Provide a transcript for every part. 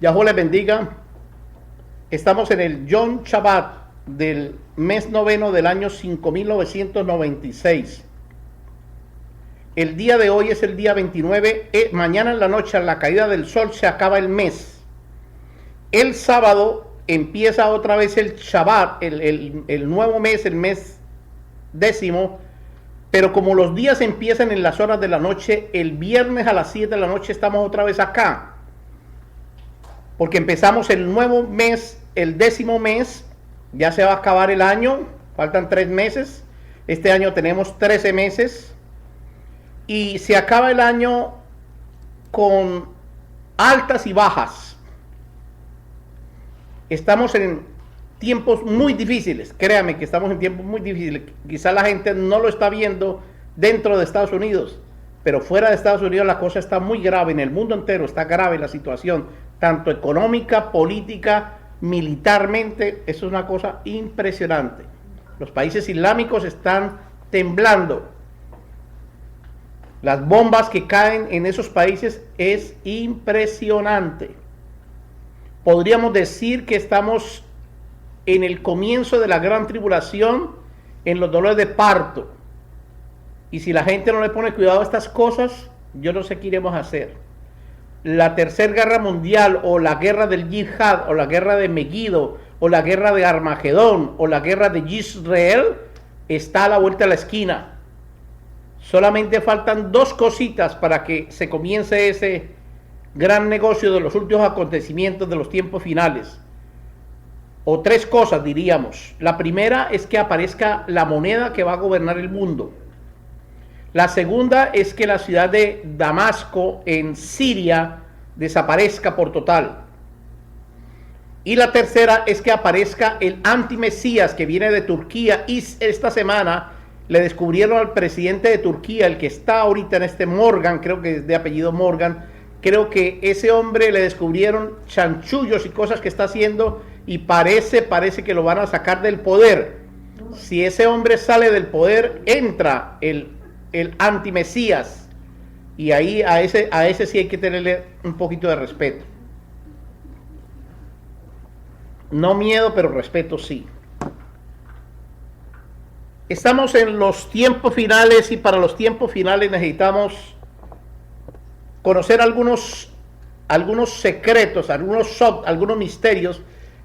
Yahweh les bendiga. Estamos en el Yom Shabbat del mes noveno del año 5996. El día de hoy es el día 29. Mañana en la noche, a la caída del sol, se acaba el mes. El sábado empieza otra vez el Shabbat, el nuevo mes, el mes décimo. Pero como los días empiezan en las horas de la noche, el viernes a las 7 de la noche estamos otra vez acá. Porque empezamos el nuevo mes, el décimo mes. Ya se va a acabar el año, faltan 3 meses. Este año tenemos 13 meses. Y se acaba el año con altas y bajas. Estamos en tiempos muy difíciles, créame que estamos en tiempos muy difíciles. Quizá la gente no lo está viendo dentro de Estados Unidos, pero fuera de Estados Unidos la cosa está muy grave, en el mundo entero está grave la situación, tanto económica, política, militarmente. Eso es una cosa impresionante. Los países islámicos están temblando. Las bombas que caen en esos países es impresionante. Podríamos decir que estamos en el comienzo de la gran tribulación, en los dolores de parto. Y si la gente no le pone cuidado a estas cosas, yo no sé qué iremos a hacer. La tercera guerra mundial, o la guerra del Yihad, o la guerra de Megiddo, o la guerra de Armagedón, o la guerra de Israel, está a la vuelta de la esquina. Solamente faltan 2 cositas para que se comience ese gran negocio de los últimos acontecimientos de los tiempos finales. O 3 cosas diríamos. La primera es que aparezca la moneda que va a gobernar el mundo. La segunda es que la ciudad de Damasco en Siria desaparezca por total. Y la tercera es que aparezca el antimesías que viene de Turquía. Y esta semana le descubrieron al presidente de Turquía, el que está ahorita en este Morgan, creo que es de apellido Morgan. Creo que ese hombre le descubrieron chanchullos y cosas que está haciendo, y parece que lo van a sacar del poder. Si ese hombre sale del poder, entra el antimesías, y ahí a ese sí hay que tenerle un poquito de respeto. No miedo, pero respeto sí. Estamos en los tiempos finales, y para los tiempos finales necesitamos conocer algunos secretos, algunos misterios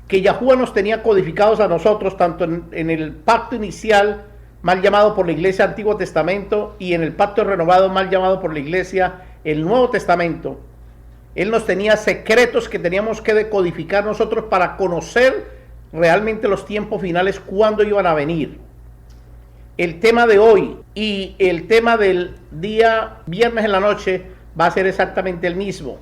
que Yahuwah nos tenía codificados a nosotros, tanto en el pacto inicial, mal llamado por la Iglesia Antiguo Testamento, y en el pacto renovado, mal llamado por la Iglesia el Nuevo Testamento. Él nos tenía secretos que teníamos que decodificar nosotros para conocer realmente los tiempos finales, cuándo iban a venir. El tema de hoy y el tema del día viernes en la noche va a ser exactamente el mismo.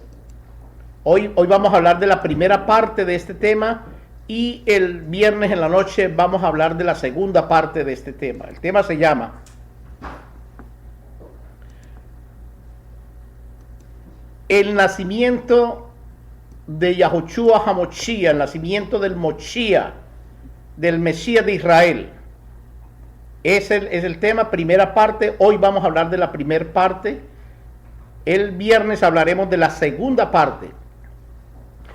Hoy vamos a hablar de la primera parte de este tema, y el viernes en la noche vamos a hablar de la segunda parte de este tema. El tema se llama el nacimiento de Yahushua HaMoshiach, el nacimiento del Moshiach, del Mesías de Israel. Es el tema, primera parte. Hoy vamos a hablar de la primera parte. El viernes hablaremos de la segunda parte.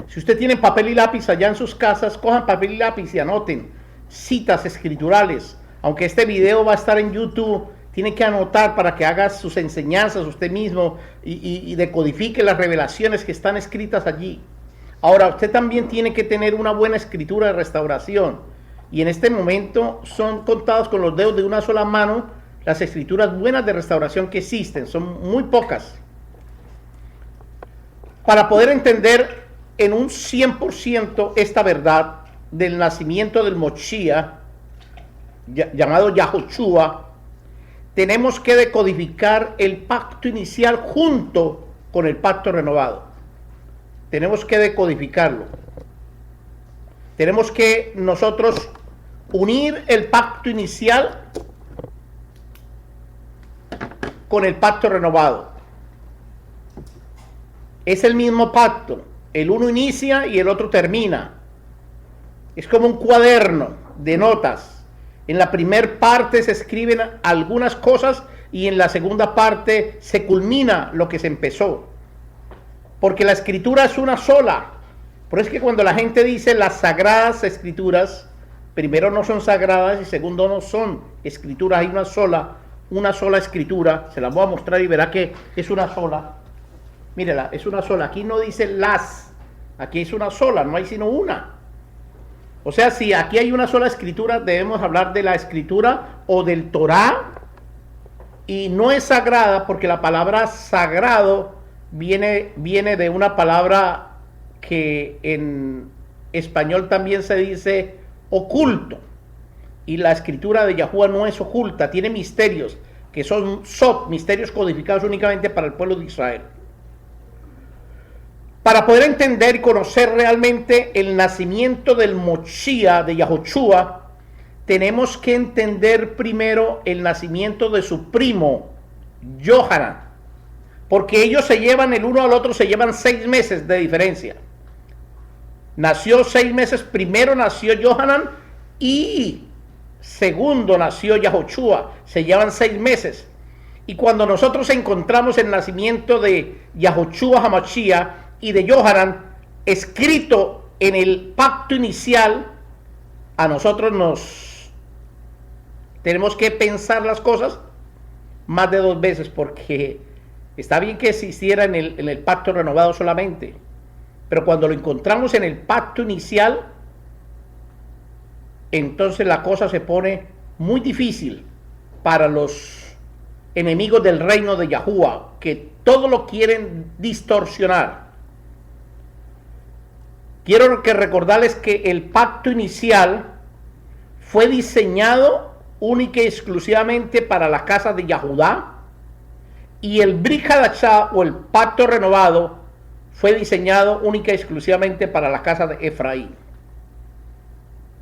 Si usted tiene papel y lápiz allá en sus casas, cojan papel y lápiz y anoten citas escriturales. Aunque este video va a estar en YouTube, tiene que anotar para que haga sus enseñanzas usted mismo y decodifique las revelaciones que están escritas allí. Ahora, usted también tiene que tener una buena escritura de restauración. Y en este momento son contados con los dedos de una sola mano las escrituras buenas de restauración que existen. Son muy pocas. Para poder entender en un 100% esta verdad del nacimiento del Moshiach, llamado Yahushua, tenemos que decodificar el pacto inicial junto con el pacto renovado. Tenemos que decodificarlo. Tenemos que nosotros unir el pacto inicial con el pacto renovado. Es el mismo pacto. El uno inicia y el otro termina. Es como un cuaderno de notas. En la primer parte se escriben algunas cosas y en la segunda parte se culmina lo que se empezó. Porque la escritura es una sola. Por eso es que cuando la gente dice las sagradas escrituras, primero no son sagradas y segundo no son escrituras. Hay una sola escritura. Se las voy a mostrar y verá que es una sola. Mírela, es una sola. Aquí no dice las, aquí es una sola, no hay sino una. O sea, si aquí hay una sola escritura, debemos hablar de la escritura o del Torá, y no es sagrada porque la palabra sagrado viene de una palabra que en español también se dice oculto, y la escritura de Yahuwah no es oculta, tiene misterios que son misterios codificados únicamente para el pueblo de Israel. Para poder entender y conocer realmente el nacimiento del Moshíach, de Yahoshua, tenemos que entender primero el nacimiento de su primo, Johanan, porque ellos se llevan el uno al otro, se llevan 6 meses de diferencia. Nació 6 meses, primero nació Johanan y segundo nació Yahoshua, se llevan 6 meses. Y cuando nosotros encontramos el nacimiento de Yahoshua HaMashiach y de Johanan escrito en el pacto inicial, a nosotros tenemos que pensar las cosas más de 2 veces, porque está bien que existiera en el pacto renovado solamente, pero cuando lo encontramos en el pacto inicial, entonces la cosa se pone muy difícil para los enemigos del reino de Yahuwah, que todo lo quieren distorsionar. Quiero recordarles que el pacto inicial fue diseñado única y exclusivamente para la casa de Yahudá, y el Brit Hadashah o el pacto renovado fue diseñado única y exclusivamente para la casa de Efraín.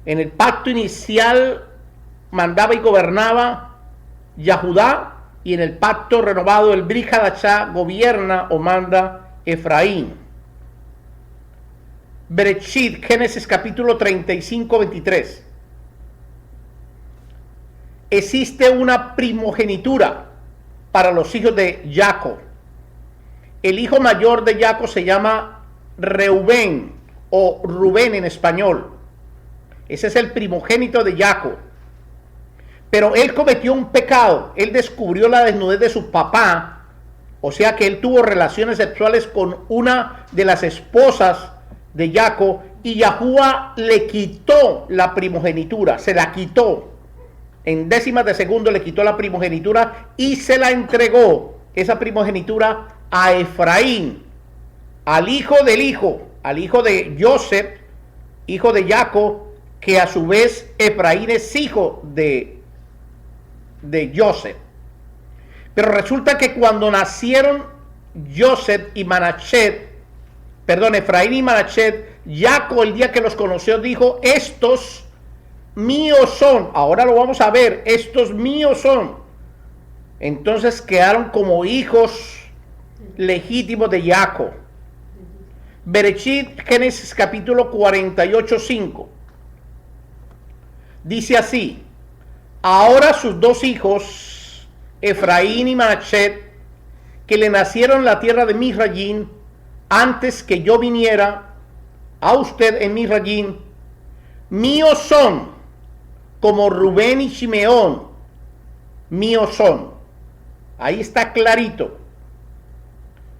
En el pacto inicial mandaba y gobernaba Yahudá, y en el pacto renovado el Brit Hadashah gobierna o manda Efraín. Bereshit, Génesis capítulo 35, 23. Existe una primogenitura para los hijos de Jacob. El hijo mayor de Jacob se llama Reubén o Rubén en español. Ese es el primogénito de Jacob. Pero él cometió un pecado. Él descubrió la desnudez de su papá. O sea que él tuvo relaciones sexuales con una de las esposas de Jacob, y Yahuwah le quitó la primogenitura, se la quitó. En décimas de segundo le quitó la primogenitura y se la entregó, esa primogenitura, a Efraín, al hijo de Joseph, hijo de Jacob, que a su vez Efraín es hijo de Joseph. Pero resulta que cuando nacieron Joseph y Efraín y Manashet, Jacob, el día que los conoció, dijo: estos míos son. Ahora lo vamos a ver, estos míos son. Entonces quedaron como hijos legítimos de Jacob. Bereshit, Génesis capítulo 48, 5. Dice así: ahora sus 2 hijos, Efraín y Manashet, que le nacieron en la tierra de Misrayim, antes que yo viniera a usted en Misrayim, míos son, como Rubén y Shimeón, míos son. Ahí está clarito.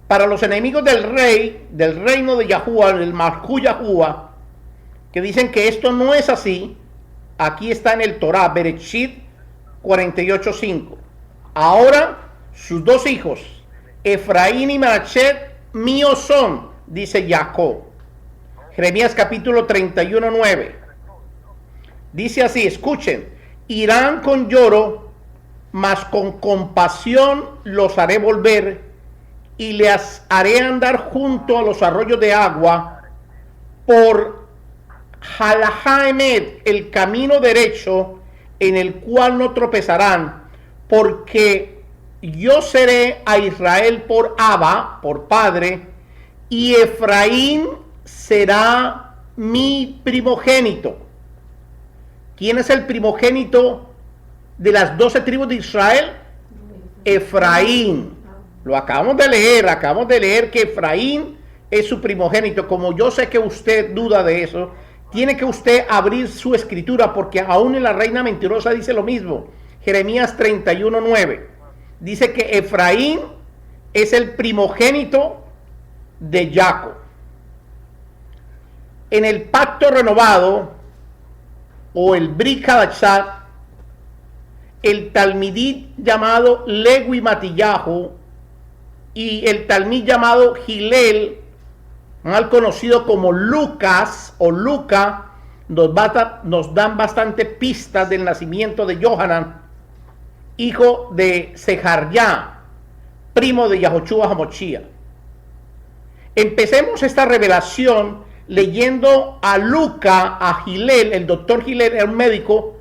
Para los enemigos del rey, del reino de Yahuwah, del Malchut Yahuwah, que dicen que esto no es así, aquí está en el Torah, Bereshit 48:5. Ahora sus 2 hijos, Efraín y Manashet, míos son, dice Jacob. Jeremías capítulo 31:9. Dice así, escuchen: irán con lloro, mas con compasión los haré volver, y les haré andar junto a los arroyos de agua, por Halajá Emet, el camino derecho, en el cual no tropezarán, porque yo seré a Israel por Abba, por padre, y Efraín será mi primogénito. ¿Quién es el primogénito de las 12 tribus de Israel? Efraín. Lo acabamos de leer que Efraín es su primogénito. Como yo sé que usted duda de eso, tiene que usted abrir su escritura, porque aún en la Reina Mentirosa dice lo mismo. Jeremías 31:9 dice que Efraín es el primogénito de Jacob. En el pacto renovado, o el Brit Hadashah, el talmidí llamado Lewi Matillahu y el talmid llamado Hillel, mal conocido como Lucas o Luca, nos dan bastante pistas del nacimiento de Johanan, hijo de Sejarjá, primo de Yahoshua HaMashiach. Empecemos esta revelación leyendo a Luca, a Hillel. El doctor Hillel era un médico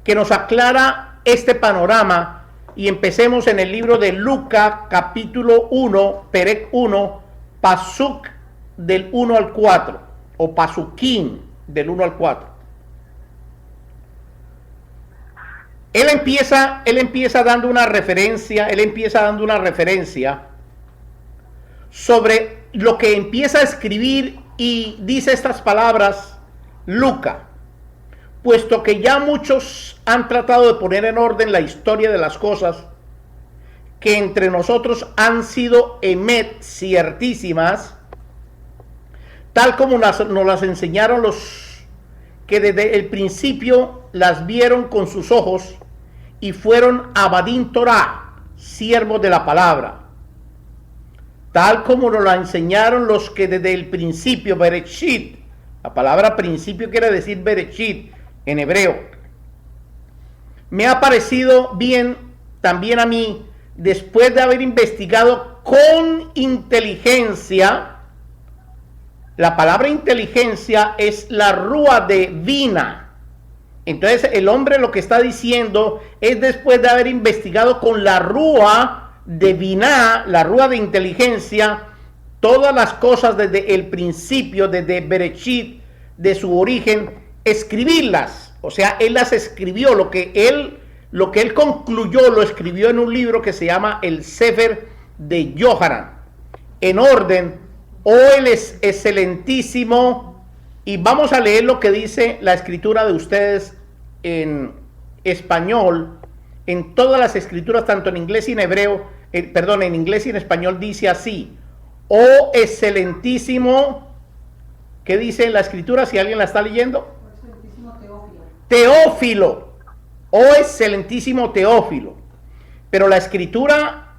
que nos aclara este panorama, y empecemos en el libro de Luca, capítulo 1, Perek 1, Pasuk del 1 al 4, o Pasukim del 1 al 4. Él empieza dando una referencia sobre lo que empieza a escribir, y dice estas palabras Luca: puesto que ya muchos han tratado de poner en orden la historia de las cosas, que entre nosotros han sido emet, ciertísimas, tal como nos las enseñaron los que desde el principio las vieron con sus ojos y fueron Abadín Torah, siervos de la palabra, tal como nos la enseñaron los que desde el principio, Bereshit, la palabra principio quiere decir Bereshit en hebreo. Me ha parecido bien también a mí, después de haber investigado con inteligencia. La palabra inteligencia es la rúa de Vina. Entonces el hombre lo que está diciendo es, después de haber investigado con la rúa de Vina, la rúa de inteligencia, todas las cosas desde el principio, desde Bereshit, de su origen, escribirlas. O sea, él las escribió. Lo que él concluyó lo escribió en un libro que se llama el Sefer de Johanan, en orden. Oh, él es excelentísimo. Y vamos a leer lo que dice la escritura de ustedes en español. En todas las escrituras, tanto en inglés y en hebreo, en inglés y en español, dice así: oh excelentísimo. ¿Qué dice en la escritura, si alguien la está leyendo? Excelentísimo Teófilo. Oh excelentísimo Teófilo. Pero la escritura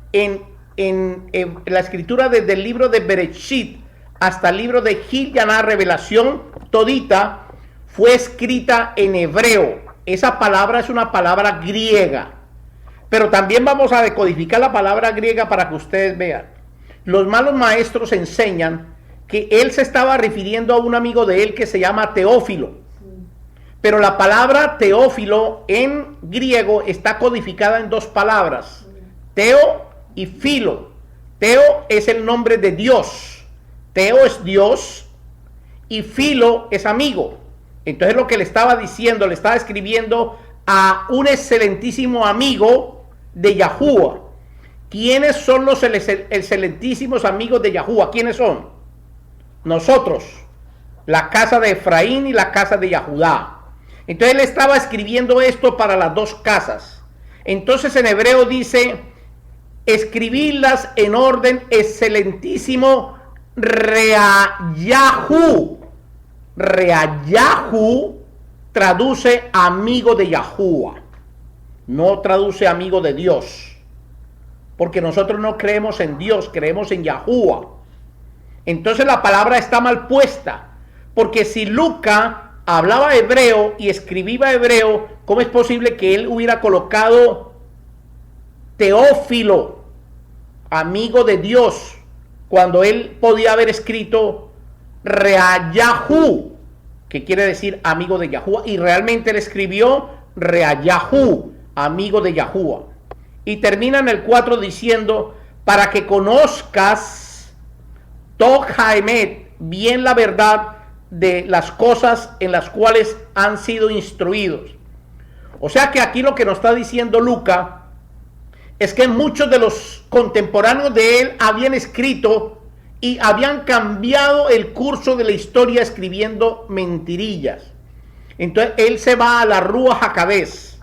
la escritura desde el libro de Bereshit hasta el libro de Gilyaná, Revelación, todita fue escrita en hebreo. Esa palabra es una palabra griega, pero también vamos a decodificar la palabra griega para que ustedes vean. Los malos maestros enseñan que él se estaba refiriendo a un amigo de él que se llama Teófilo, pero la palabra Teófilo en griego está codificada en dos palabras: Teo y Filo. Teo es el nombre de Dios, Teo es Dios, y Filo es amigo. Entonces lo que le estaba diciendo, le estaba escribiendo a un excelentísimo amigo de Yahuwah. ¿Quiénes son los excelentísimos amigos de Yahuwah? ¿Quiénes son? Nosotros, la casa de Efraín y la casa de Yahudá. Entonces él estaba escribiendo esto para las dos casas. Entonces en hebreo dice: escribirlas en orden excelentísimo Reayahu. Reayahu traduce amigo de Yahuwah, no traduce amigo de Dios, porque nosotros no creemos en Dios, creemos en Yahuwah. Entonces la palabra está mal puesta, porque si Luca hablaba hebreo y escribía hebreo, ¿cómo es posible que él hubiera colocado Teófilo, amigo de Dios, cuando él podía haber escrito Reayahu, que quiere decir amigo de Yahuwah? Y realmente él escribió Reayahu, amigo de Yahuwah. Y termina en el 4 diciendo: para que conozcas Tog Haemet, bien la verdad de las cosas en las cuales han sido instruidos. O sea que aquí lo que nos está diciendo Luca es que muchos de los contemporáneos de él habían escrito y habían cambiado el curso de la historia escribiendo mentirillas. Entonces él se va a la Rúa Jacabés,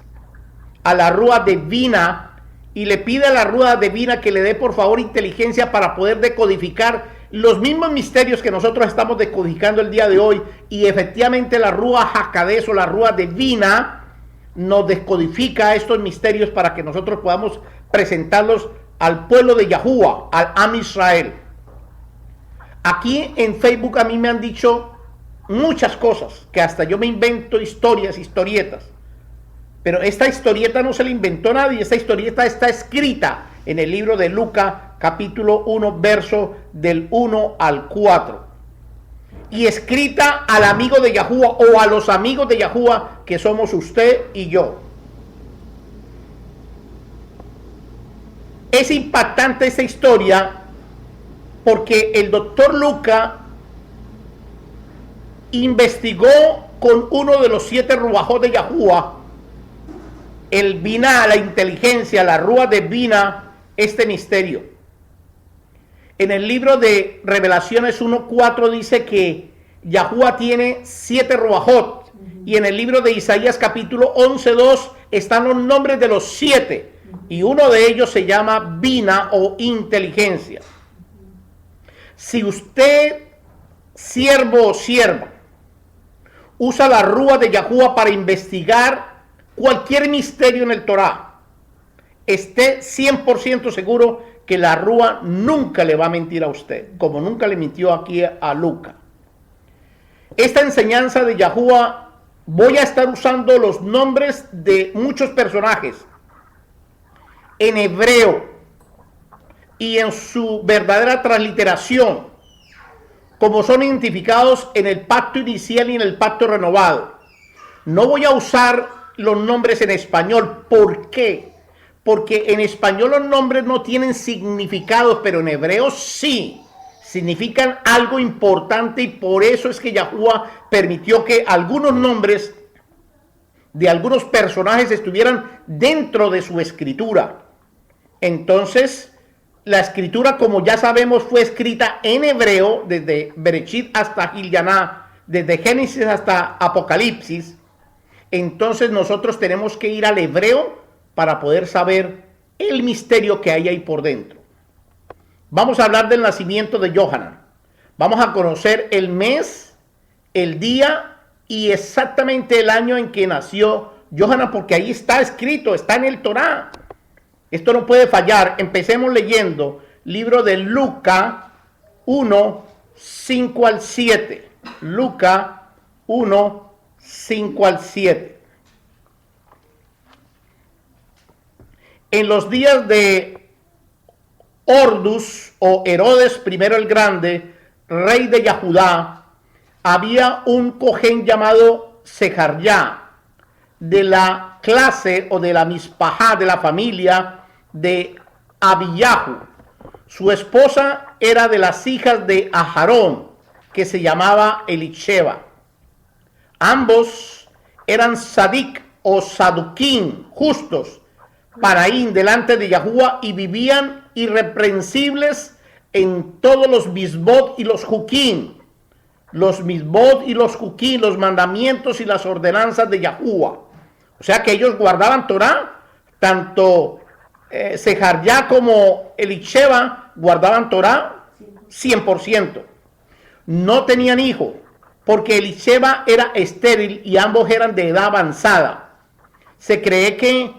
a la Rúa Divina, y le pide a la Rúa Divina que le dé por favor inteligencia para poder decodificar los mismos misterios que nosotros estamos decodificando el día de hoy. Y efectivamente la Rúa Jacabés o la Rúa Divina nos descodifica estos misterios para que nosotros podamos presentarlos al pueblo de Yahuwah, al Am Israel. Aquí en Facebook a mí me han dicho muchas cosas, que hasta yo me invento historietas. Pero esta historieta no se la inventó nadie, esta historieta está escrita en el libro de Lucas, capítulo 1, verso del 1 al 4. Y escrita al amigo de Yahuwah o a los amigos de Yahuwah, que somos usted y yo. Es impactante esta historia porque el doctor Luca investigó con uno de los 7 ruajos de Yahuwah, el Binah, la inteligencia, la Rúa de Binah, este misterio. En el libro de Revelaciones 1:4 dice que Yahuwah tiene 7 ruajot, y en el libro de Isaías capítulo 11:2 están los nombres de los 7, y uno de ellos se llama Binah o inteligencia. Si usted, siervo o sierva, usa la Rúa de Yahuwah para investigar cualquier misterio en el Torah, esté 100% seguro que la Rúa nunca le va a mentir a usted, como nunca le mintió aquí a Luca. Esta enseñanza de Yahuwah, voy a estar usando los nombres de muchos personajes en hebreo y en su verdadera transliteración, como son identificados en el pacto inicial y en el pacto renovado. No voy a usar los nombres en español. ¿Por qué? Porque en español los nombres no tienen significados, pero en hebreo sí significan algo importante, y por eso es que Yahuwah permitió que algunos nombres de algunos personajes estuvieran dentro de su escritura. Entonces, la escritura, como ya sabemos, fue escrita en hebreo desde Bereshit hasta Gilyaná, desde Génesis hasta Apocalipsis. Entonces nosotros tenemos que ir al hebreo para poder saber el misterio que hay ahí por dentro. Vamos a hablar del nacimiento de Yohanan. Vamos a conocer el mes, el día y exactamente el año en que nació Yohanan, porque ahí está escrito, está en el Torá. Esto no puede fallar. Empecemos leyendo libro de Lucas 1, 5 al 7. Lucas 1, 5 al 7. En los días de Ordus o Herodes I el Grande, rey de Yahudá, había un cojén llamado Sejarjá, de la clase o de la mispajá, de la familia de Abiyahu. Su esposa era de las hijas de Aharón, que se llamaba Elisheba. Ambos eran sadik o saduquín, justos, paraín delante de Yahuwah, y vivían irreprensibles en todos los misbot y los juquín. Los misbot y los juquín, los mandamientos y las ordenanzas de Yahuwah. O sea que ellos guardaban Torah, tanto Sejarjá como Elisheba guardaban Torah 100%. No tenían hijo, porque Elisheba era estéril y ambos eran de edad avanzada. Se cree que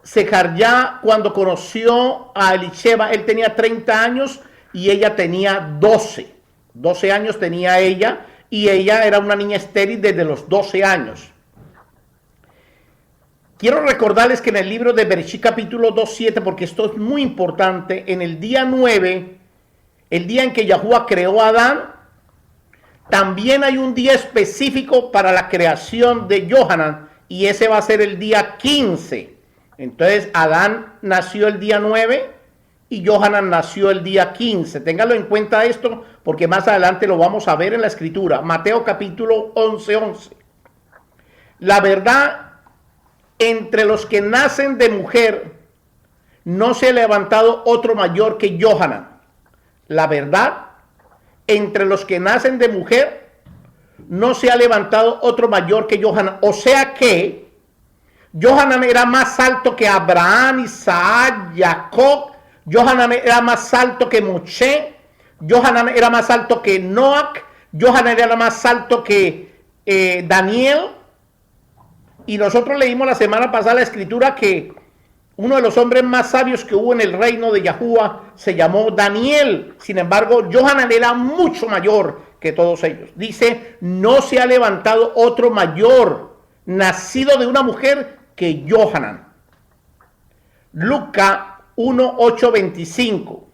Sejarjá, cuando conoció a Elisheba, él tenía 30 años y ella tenía 12. 12 años tenía ella, y ella era una niña estéril desde los 12 años. Quiero recordarles que en el libro de Bereshit capítulo 2:7, porque esto es muy importante, en el día 9, el día en que Yahuwah creó a Adán, también hay un día específico para la creación de Yohanan, y ese va a ser el día 15. Entonces Adán nació el día 9 y Yohanan nació el día 15. Ténganlo en cuenta esto, porque más adelante lo vamos a ver en la escritura. Mateo capítulo 11:11. La verdad, entre los que nacen de mujer no se ha levantado otro mayor que Johanan. La verdad, entre los que nacen de mujer, no se ha levantado otro mayor que Johanan. O sea que Johanan era más alto que Abraham, Isaac, Jacob. Johanan era más alto que Moshe. Johanan era más alto que Noach. Johanan era más alto que Daniel. Y nosotros leímos la semana pasada la escritura que uno de los hombres más sabios que hubo en el reino de Yahuwah se llamó Daniel. Sin embargo, Johanan era mucho mayor que todos ellos. Dice, no se ha levantado otro mayor nacido de una mujer que Johanan. Lucas 1, 8, 25.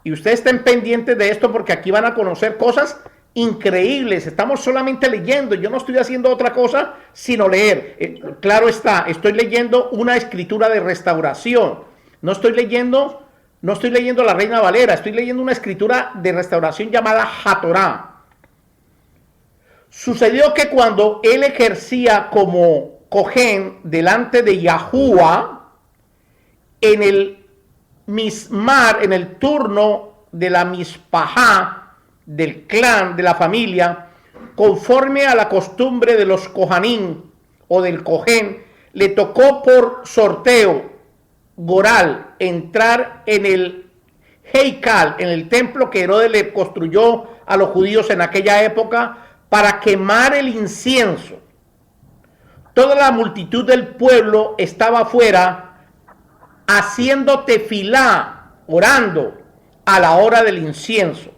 Y ustedes estén pendientes de esto porque aquí van a conocer cosas increíbles. Estamos solamente leyendo. Yo no estoy haciendo otra cosa sino leer. Claro está, estoy leyendo una escritura de restauración. No estoy leyendo la Reina Valera. Estoy leyendo una escritura de restauración llamada Hatorá. Sucedió que cuando él ejercía como Cohen delante de Yahuwah, en el Mismar, en el turno de la Mispajá, del clan, de la familia, conforme a la costumbre de los Kohanim o del Cohen, le tocó por sorteo Goral entrar en el Heikal, en el templo que Herodes le construyó a los judíos en aquella época, para quemar el incienso. Toda la multitud del pueblo estaba afuera haciendo tefilá, orando a la hora del incienso.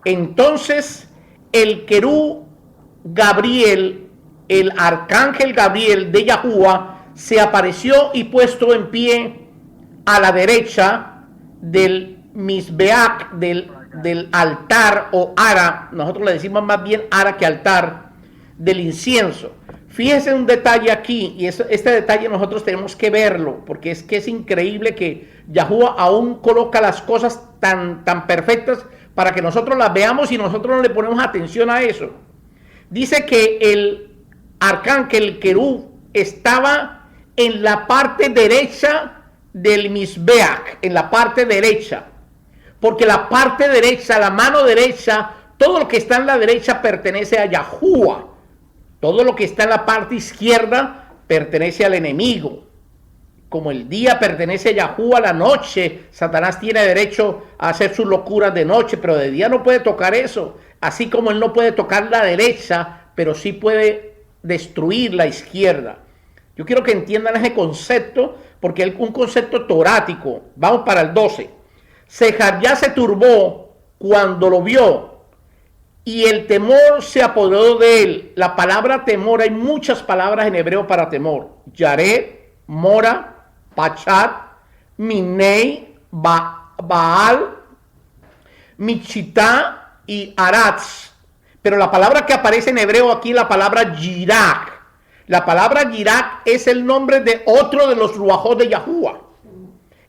Entonces el querub Gabriel, el arcángel Gabriel de Yahuwah, se apareció y puesto en pie a la derecha del Misbeach, del altar o ara. Nosotros le decimos más bien ara que altar, del incienso. Fíjense un detalle aquí, y este detalle nosotros tenemos que verlo, porque es que es increíble que Yahuwah aún coloca las cosas tan perfectas para que nosotros las veamos y nosotros no le ponemos atención a eso. Dice que el arcángel, el querub, estaba en la parte derecha del Misbeach, en la parte derecha, porque la parte derecha, la mano derecha, todo lo que está en la derecha pertenece a Yahuwah. Todo lo que está en la parte izquierda pertenece al enemigo. Como el día pertenece a Yahuwah, la noche, Satanás tiene derecho a hacer sus locuras de noche, pero de día no puede tocar eso. Así como él no puede tocar la derecha, pero sí puede destruir la izquierda. Yo quiero que entiendan ese concepto, porque es un concepto torático. Vamos para el 12. Sejarjá se turbó cuando lo vio, y el temor se apoderó de él. La palabra temor, hay muchas palabras en hebreo para temor. Yared, Mora, Pachat, Minei, Baal, Michitá y Aratz. Pero la palabra que aparece en hebreo aquí es la palabra Yirak. La palabra Yirak es el nombre de otro de los ruajos de Yahuwah.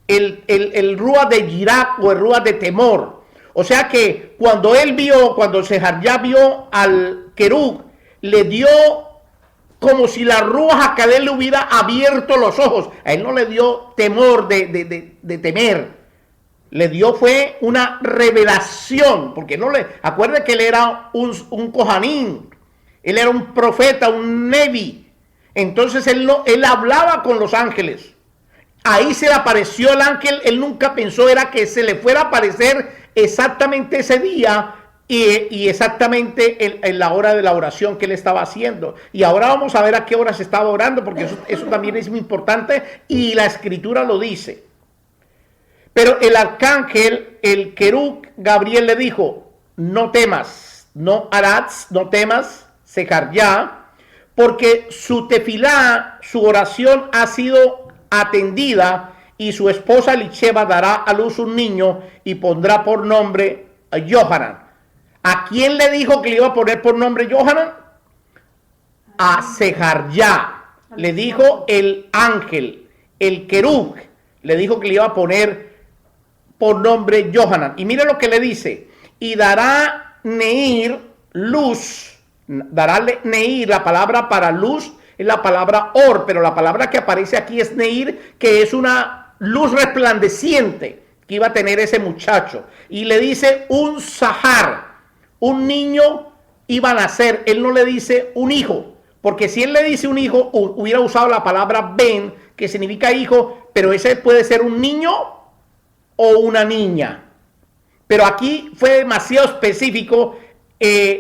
El ruaj de Yirak o el ruaj de temor. O sea que cuando Sejarjá vio al querub, le dio como si la Ruaj HaKodesh le hubiera abierto los ojos. A él no le dio temor de temer. Le dio fue una revelación, porque acuerde que él era un Kohanim, él era un profeta, un Nevi. Entonces él hablaba con los ángeles. Ahí se le apareció el ángel, él nunca pensó era que se le fuera a aparecer exactamente ese día y exactamente en la hora de la oración que él estaba haciendo. Y ahora vamos a ver a qué hora se estaba orando, porque eso también es muy importante y la escritura lo dice. Pero el arcángel, el querub Gabriel le dijo, no temas, no Aratz, no temas, Sejarjá, porque su tefilá, su oración ha sido atendida, y su esposa Elisheba dará a luz un niño y pondrá por nombre a Johanan. ¿A quién le dijo que le iba a poner por nombre Johanan? A Sejarjá. Le dijo el ángel, el querub, le dijo que le iba a poner por nombre Johanan. Y mire lo que le dice. Y dará Neir luz. Dará Neir, la palabra para luz es la palabra or, pero la palabra que aparece aquí es Neir, que es una luz resplandeciente que iba a tener ese muchacho. Y le dice un Zahar, un niño iba a nacer. Él no le dice un hijo, porque si él le dice un hijo, hubiera usado la palabra Ben, que significa hijo, pero ese puede ser un niño o una niña. Pero aquí fue demasiado específico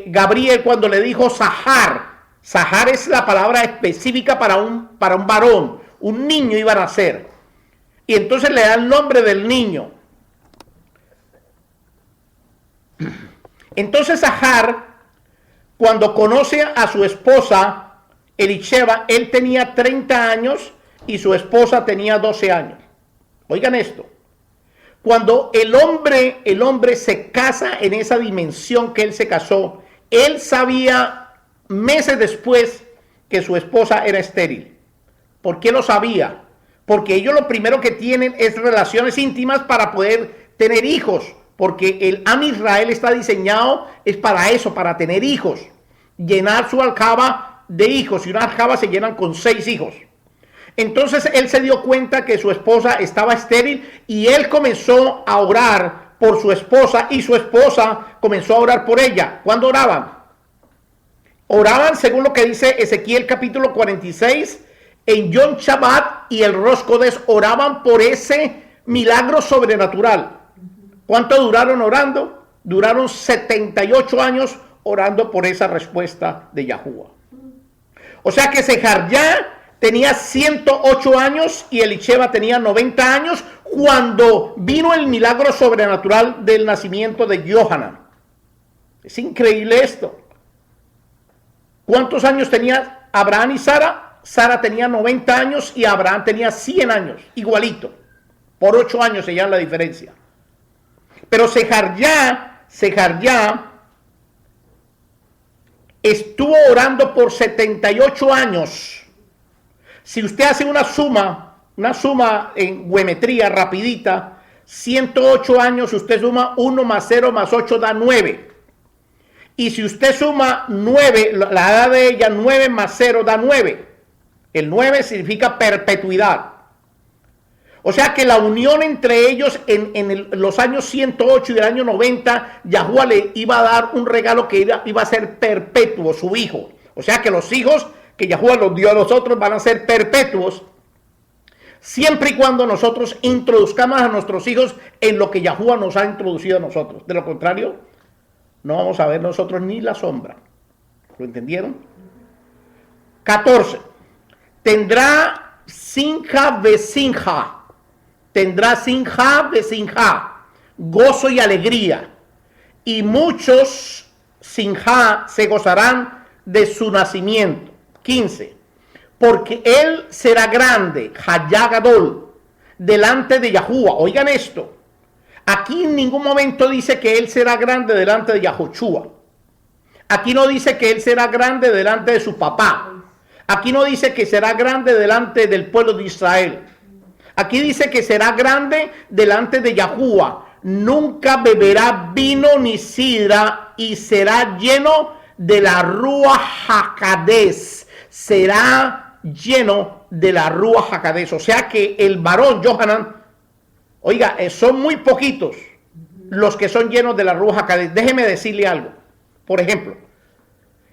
Gabriel cuando le dijo Zahar. Zahar es la palabra específica para un varón. Un niño iba a nacer. Y entonces le da el nombre del niño. Entonces Zahar, cuando conoce a su esposa Elisheba, él tenía 30 años y su esposa tenía 12 años. Oigan esto. Cuando el hombre se casa en esa dimensión que él se casó, él sabía meses después que su esposa era estéril. ¿Por qué lo sabía? Porque ellos lo primero que tienen es relaciones íntimas para poder tener hijos. Porque el Am Israel está diseñado, es para eso, para tener hijos. Llenar su aljaba de hijos. Y una aljaba se llenan con 6 hijos. Entonces él se dio cuenta que su esposa estaba estéril y él comenzó a orar por su esposa y su esposa comenzó a orar por ella. ¿Cuándo oraban? Oraban según lo que dice Ezequiel capítulo 46 en Yom Shabbat y el Rosh Kodesh, oraban por ese milagro sobrenatural. ¿Cuánto duraron orando? Duraron 78 años orando por esa respuesta de Yahuwah. O sea que Sejarjá tenía 108 años y Elisheba tenía 90 años cuando vino el milagro sobrenatural del nacimiento de Johanan. Es increíble esto. ¿Cuántos años tenía Abraham y Sara? Sara tenía 90 años y Abraham tenía 100 años, igualito. Por 8 años se llama la diferencia. Pero Sejarjá estuvo orando por 78 años. Si usted hace una suma en geometría rapidita, 108 años, usted suma 1 más 0 más 8 da 9. Y si usted suma 9, la edad de ella, 9 más 0 da 9. El 9 significa perpetuidad. O sea que la unión entre ellos en los años 108 y el año 90, Yahuwah le iba a dar un regalo que iba a ser perpetuo, su hijo. O sea que los hijos que Yahuwah los dio a nosotros van a ser perpetuos, siempre y cuando nosotros introduzcamos a nuestros hijos en lo que Yahuwah nos ha introducido a nosotros. De lo contrario, no vamos a ver nosotros ni la sombra. ¿Lo entendieron? 14. Tendrá Sinja Besinja. Tendrá Sinja Besinja. Gozo y alegría. Y muchos Sinja se gozarán de su nacimiento. 15. Porque él será grande, Hayagadol, delante de Yahuwah. Oigan esto. Aquí en ningún momento dice que él será grande delante de Yahoshua. Aquí no dice que él será grande delante de su papá. Aquí no dice que será grande delante del pueblo de Israel. Aquí dice que será grande delante de Yahuwah. Nunca beberá vino ni sidra y será lleno de la Ruach HaKodesh. Será lleno de la Ruach HaKodesh. O sea que el varón Johanan, oiga, son muy poquitos los que son llenos de la Ruach HaKodesh. Déjeme decirle algo. Por ejemplo,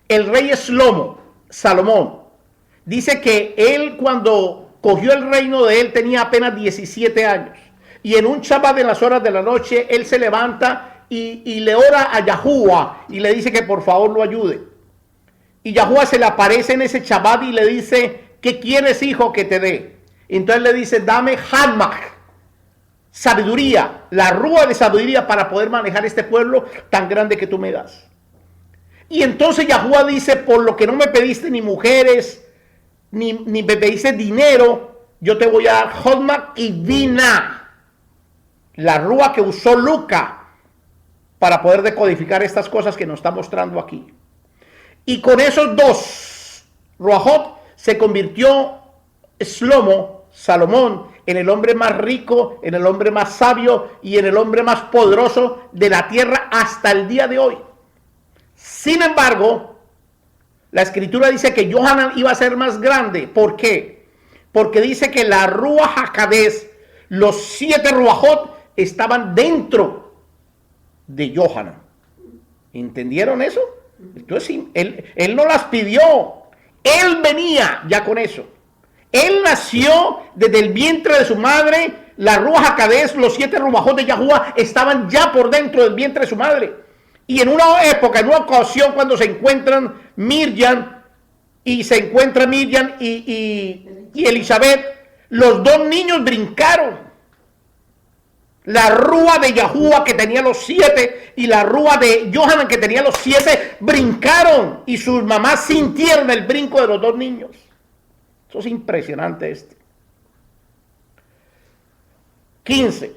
el rey Salomón, dice que él cuando cogió el reino de él tenía apenas 17 años. Y en un Shabbat de las horas de la noche, él se levanta y le ora a Yahuwah y le dice que por favor lo ayude. Y Yahuwah se le aparece en ese Shabbat y le dice, ¿qué quieres, hijo, que te dé? Entonces le dice, dame Hadmach, sabiduría, la rúa de sabiduría para poder manejar este pueblo tan grande que tú me das. Y entonces Yahuwah dice, por lo que no me pediste ni mujeres, ni me pediste dinero, yo te voy a dar Hadmach y Vina, la rúa que usó Luca para poder decodificar estas cosas que nos está mostrando aquí. Y con esos dos Ruajot se convirtió Salomón, en el hombre más rico, en el hombre más sabio y en el hombre más poderoso de la tierra hasta el día de hoy. Sin embargo, la escritura dice que Johanan iba a ser más grande. ¿Por qué? Porque dice que la Ruach HaKodesh Los 7 ruajot estaban dentro de Johanan. ¿Entendieron eso? Entonces, él no las pidió. Él venía ya con eso. Él nació desde el vientre de su madre. La Ruach HaKodesh, los 7 ruajot de Yahuwah estaban ya por dentro del vientre de su madre. Y en una época, en una ocasión, cuando se encuentran Miriam y Elizabeth, los 2 niños brincaron. La Rúa de Yahuwah, que tenía los 7, y la Rúa de Johanan, que tenía los 7, brincaron. Y sus mamás sintieron el brinco de los 2 niños. Eso es impresionante 15.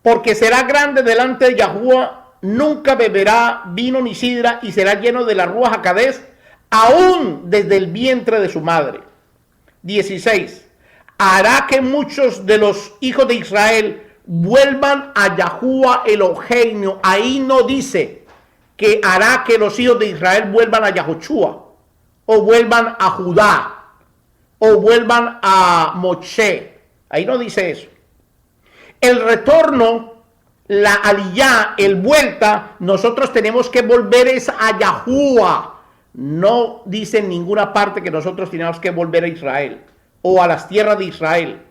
Porque será grande delante de Yahuwah, nunca beberá vino ni sidra, y será lleno de la Ruach HaKodesh, aún desde el vientre de su madre. 16. Hará que muchos de los hijos de Israel vuelvan a Yahuwah Eloheinu. Ahí no dice que hará que los hijos de Israel vuelvan a Yahushua, o vuelvan a Judá, o vuelvan a Moshe. Ahí no dice eso. El retorno, la aliyá, el vuelta, nosotros tenemos que volver es a Yahuwah. No dice en ninguna parte que nosotros tenemos que volver a Israel, o a las tierras de Israel,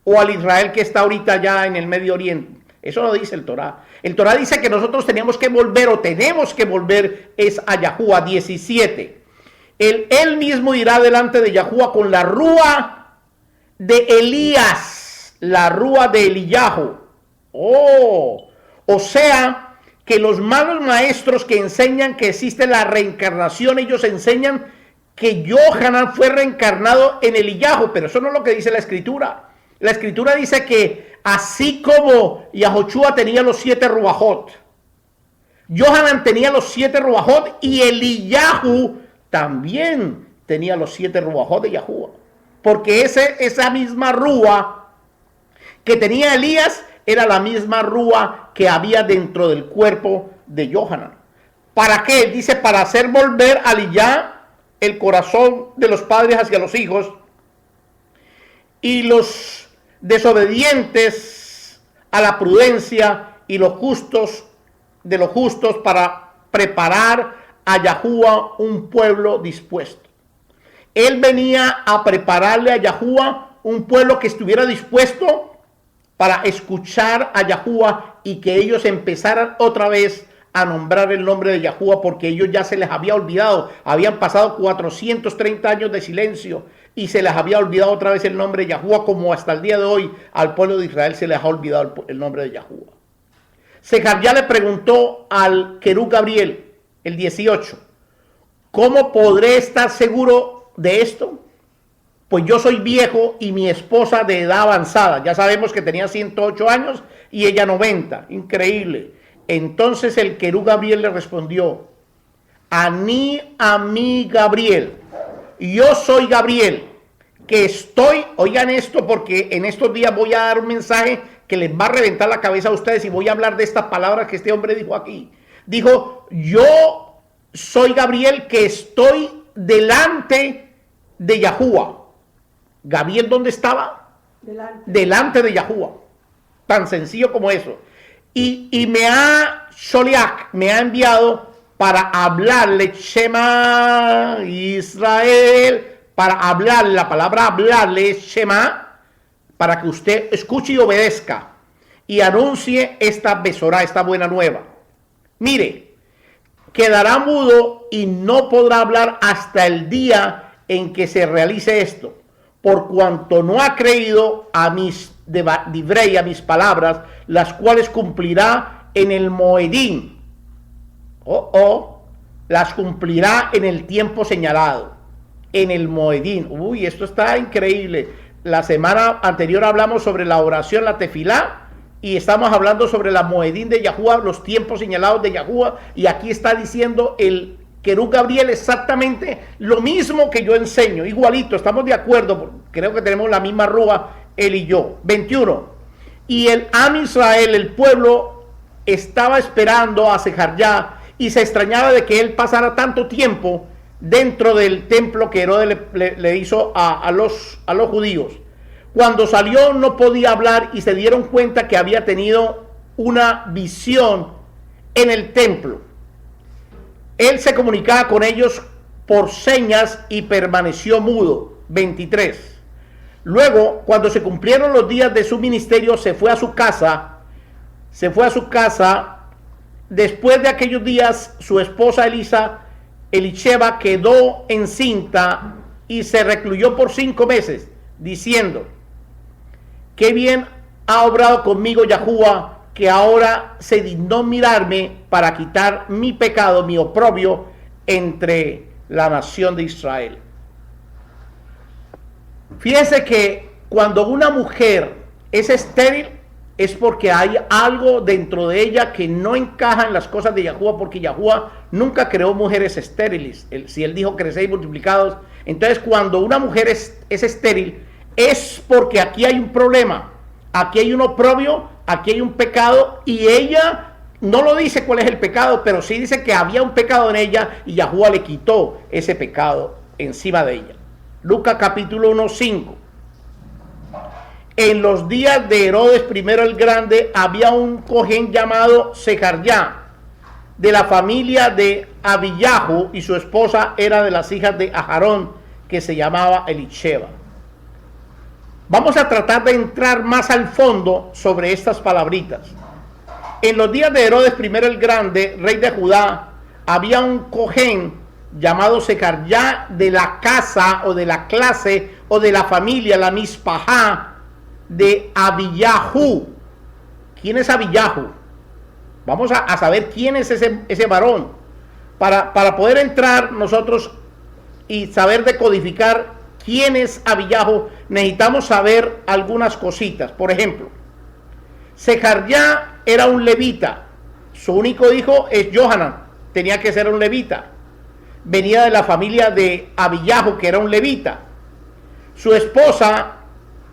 o al Israel que está ahorita ya en el Medio Oriente. Eso no dice el Torá. El Torá dice que nosotros tenemos que volver es a Yahuwah. 17. Él mismo irá delante de Yahuwah con la rúa de Elías, la rúa de Eliyahu. O sea, que los malos maestros que enseñan que existe la reencarnación, ellos enseñan que Johanan fue reencarnado en Eliyahu, pero eso no es lo que dice la Escritura. La Escritura dice que así como Yahushua tenía los 7 ruajot, Johanan tenía los 7 ruajot, y Eliyahu también tenía los 7 ruajot de Yahuwah. Porque esa misma rúa que tenía Elías era la misma rúa que había dentro del cuerpo de Johanan. ¿Para qué? Dice, para hacer volver a Eliyá el corazón de los padres hacia los hijos, y los desobedientes a la prudencia, y los justos de los justos, para preparar a Yahuwah un pueblo dispuesto. Él venía a prepararle a Yahuwah un pueblo que estuviera dispuesto para escuchar a Yahuwah, y que ellos empezaran otra vez a nombrar el nombre de Yahuwah, porque ellos ya se les había olvidado. Habían pasado 430 años de silencio y se les había olvidado otra vez el nombre de Yahuwah, como hasta el día de hoy al pueblo de Israel se les ha olvidado el nombre de Yahuwah. Secharya le preguntó al querub Gabriel, el 18, ¿cómo podré estar seguro de esto? Pues yo soy viejo y mi esposa de edad avanzada. Ya sabemos que tenía 108 años y ella 90. Increíble. Entonces el querub Gabriel le respondió, a mí Gabriel, yo soy Gabriel, que estoy, oigan esto, porque en estos días voy a dar un mensaje que les va a reventar la cabeza a ustedes, y voy a hablar de estas palabras que este hombre dijo aquí. Dijo, yo soy Gabriel, que estoy delante de Yahuwah. Gabriel, ¿dónde estaba? Delante de Yahuwah. Tan sencillo como eso. Y me ha Sholiach, me ha enviado para hablarle, Shema Israel, para hablarle, la palabra hablarle es Shema, para que usted escuche y obedezca y anuncie esta besorá, esta buena nueva. Mire, quedará mudo y no podrá hablar hasta el día en que se realice esto, por cuanto no ha creído a mis divrei, a mis palabras, las cuales cumplirá en el Moedín. Las cumplirá en el tiempo señalado, en el Moedín. Uy, esto está increíble. La semana anterior hablamos sobre la oración, la tefilá, y estamos hablando sobre la Moedín de Yahuwah, los tiempos señalados de Yahuwah, y aquí está diciendo el querub Gabriel exactamente lo mismo que yo enseño, igualito, estamos de acuerdo, creo que tenemos la misma rúa, él y yo. 21. Y el Am Israel, el pueblo, estaba esperando a Secharya, y se extrañaba de que él pasara tanto tiempo dentro del templo que Herodes le hizo a los judíos. Cuando salió no podía hablar y se dieron cuenta que había tenido una visión en el templo. Él se comunicaba con ellos por señas y permaneció mudo. 23. Luego, cuando se cumplieron los días de su ministerio, se fue a su casa. Después de aquellos días, su esposa Elisheba quedó encinta y se recluyó por 5 meses, diciendo: qué bien ha obrado conmigo Yahuwah, que ahora se dignó mirarme para quitar mi pecado, mi oprobio, entre la nación de Israel. Fíjense que cuando una mujer es estéril, es porque hay algo dentro de ella que no encaja en las cosas de Yahuwah, porque Yahuwah nunca creó mujeres estériles. Si él dijo creced y multiplicados, entonces cuando una mujer es estéril, es porque aquí hay un problema, aquí hay un oprobio, aquí hay un pecado, y ella no lo dice cuál es el pecado, pero sí dice que había un pecado en ella y Yahuwah le quitó ese pecado encima de ella. Lucas capítulo 1, 5. En los días de Herodes I el Grande había un cojén llamado Secaryá, de la familia de Abiyahu, y su esposa era de las hijas de Aharón, que se llamaba Elisheba. Vamos a tratar de entrar más al fondo sobre estas palabritas. En los días de Herodes I el Grande, rey de Judá, había un cojén llamado Secaryá, de la casa o de la clase o de la familia, la Mispajá, de Abiyahu. ¿Quién es Abiyahu? Vamos a saber quién es ese varón, para poder entrar nosotros y saber decodificar quién es Abiyahu. Necesitamos saber algunas cositas. Por ejemplo, Secaryá era un levita. Su único hijo es Johanan, tenía que ser un levita. Venía de la familia de Abiyahu, que era un levita. Su esposa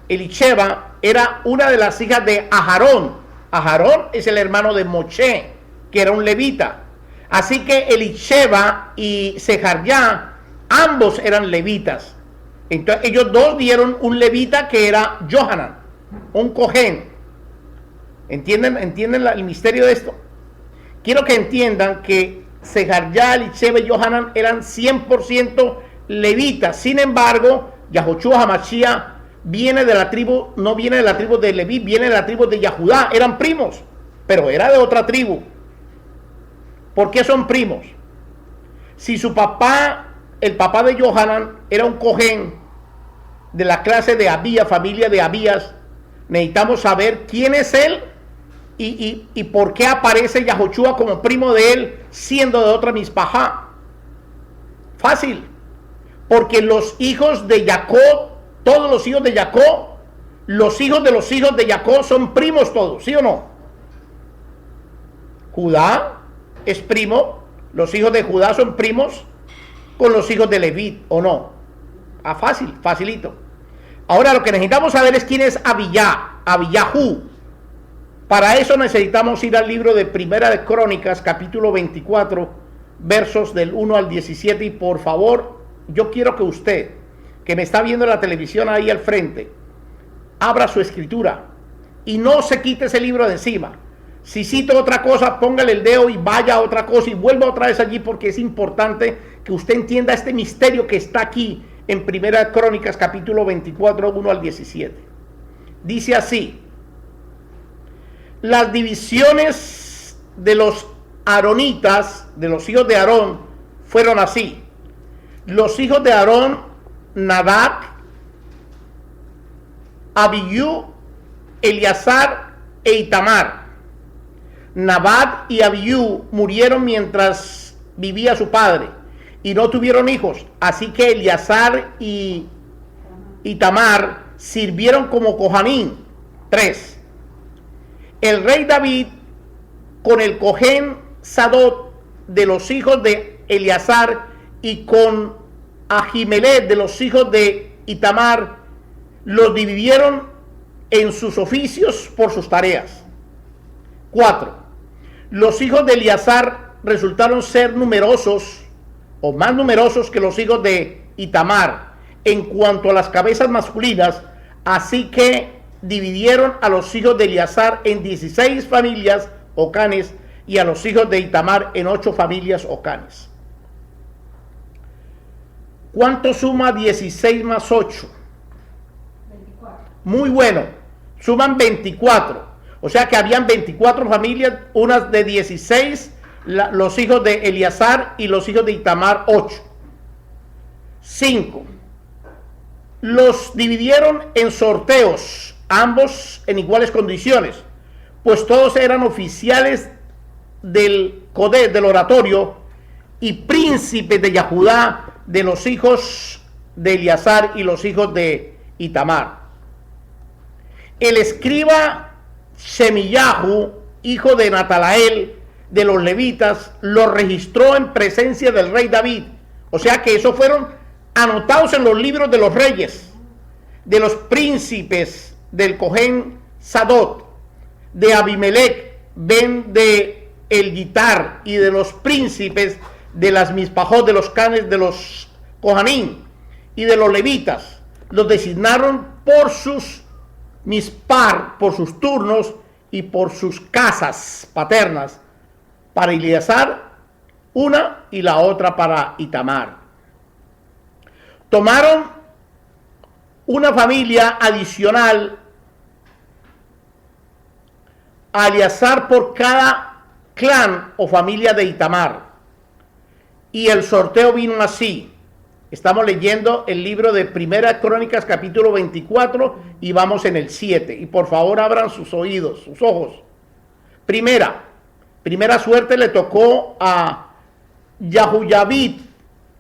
Elisheba era una de las hijas de Aharón. Aharón es el hermano de Moshe, que era un levita. Así que Elisheba y Secaryá, ambos eran levitas. Entonces ellos dos dieron un levita que era Johanan, un cojén. ¿Entienden el misterio de esto? Quiero que entiendan que Secaryá, Elisheba y Johanan eran 100% levitas. Sin embargo, Yahoshua HaMashiach viene de la tribu, no viene de la tribu de Leví, viene de la tribu de Yahudá. Eran primos, pero era de otra tribu. ¿Por qué son primos? Si su papá, el papá de Johanan, era un cojén de la clase de Abías, familia de Abías, necesitamos saber quién es él y por qué aparece Yahoshua como primo de él, siendo de otra Mispajá. Fácil, porque los hijos de Jacob, todos los hijos de Jacob, los hijos de Jacob son primos todos, ¿sí o no? Judá es primo, los hijos de Judá son primos con los hijos de Leví, ¿o no? Fácil, facilito. Ahora lo que necesitamos saber es quién es Abiyahu. Para eso necesitamos ir al libro de Primera de Crónicas, capítulo 24, versos del 1 al 17, y por favor, yo quiero que usted, que me está viendo en la televisión ahí al frente, abra su escritura y no se quite ese libro de encima. Si cito otra cosa, póngale el dedo y vaya a otra cosa y vuelva otra vez allí, porque es importante que usted entienda este misterio que está aquí en Primera de Crónicas, capítulo 24, 1 al 17. Dice así: las divisiones de los aaronitas, de los hijos de Aarón, fueron así. Los hijos de Aarón: Nadab, Abiú, Eleazar e Itamar. Nadab y Abiú murieron mientras vivía su padre y no tuvieron hijos, así que Eleazar y Itamar sirvieron como Cohanim. 3. El rey David, con el cojén Sadot de los hijos de Eleazar y con Ahimelech de los hijos de Itamar, los dividieron en sus oficios por sus tareas. 4. Los hijos de Eleazar resultaron ser numerosos o más numerosos que los hijos de Itamar en cuanto a las cabezas masculinas, Así que dividieron a los hijos de Eleazar en 16 familias o canes y a los hijos de Itamar en 8 familias o canes. ¿Cuánto suma 16 más 8? 24. Muy bueno, suman 24. O sea que habían 24 familias, unas de 16, los hijos de Eleazar y los hijos de Itamar 8. 5. Los dividieron en sorteos, ambos en iguales condiciones, pues todos eran oficiales del Kodesh, del oratorio, y príncipes de Yahudá, de los hijos de Eleazar y los hijos de Itamar. El escriba Shemillahu, hijo de Natalael, de los levitas, lo registró en presencia del rey David. O sea que esos fueron anotados en los libros de los reyes, de los príncipes del Cohen Sadot, de Abimelech, ben de El Gitar, y de los príncipes de las Mispajot, de los canes de los Kohanim y de los levitas. Los designaron por sus mispar, por sus turnos y por sus casas paternas. Para Eleazar una y la otra para Itamar. Tomaron una familia adicional a Eleazar por cada clan o familia de Itamar. Y el sorteo vino así. Estamos leyendo el libro de Primera Crónicas, capítulo 24, y vamos en el 7. Y por favor abran sus oídos, sus ojos. Primera suerte le tocó a Yahuyabit,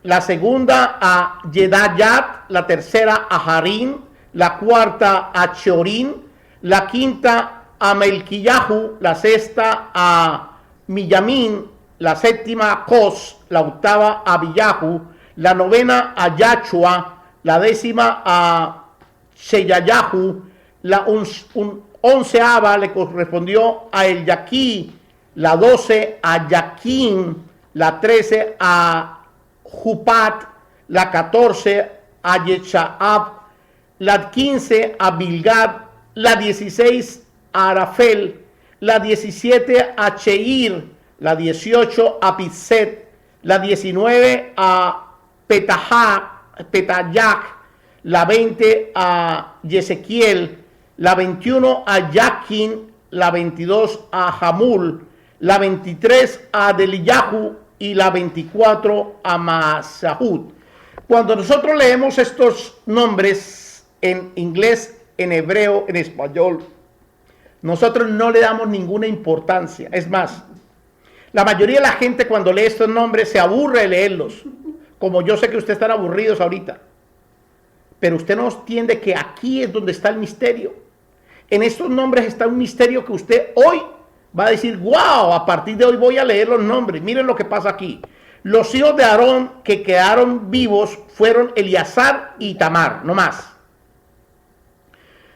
la segunda a Yedayat, la tercera a Harim, la cuarta a Chorin, la quinta a Melquillahu, la sexta a Millamin, la séptima a Cos, la octava a Abiyahu, la novena a Yachua, la décima a Sheyayahu, la onceava le correspondió a El Yaquí, la 12 a Yaquín, la 13 a Jupat, la 14 a Yeshaab, la 15 a Bilgad, la 16 a Arafel, la 17 a Cheir, la 18 a Piset, la 19 a Petayac, la 20 a Yesequiel, la 21 a Yaquín, la 22 a Hamul, la 23 a Deliyahu y la 24 a Masahud. Cuando nosotros leemos estos nombres en inglés, en hebreo, en español, nosotros no le damos ninguna importancia. Es más, la mayoría de la gente cuando lee estos nombres se aburre de leerlos, como yo sé que ustedes están aburridos ahorita. Pero usted no entiende que aquí es donde está el misterio. En estos nombres está un misterio que usted hoy va a decir, wow, a partir de hoy voy a leer los nombres. Miren lo que pasa aquí. Los hijos de Aarón que quedaron vivos fueron Eleazar y Itamar, no más.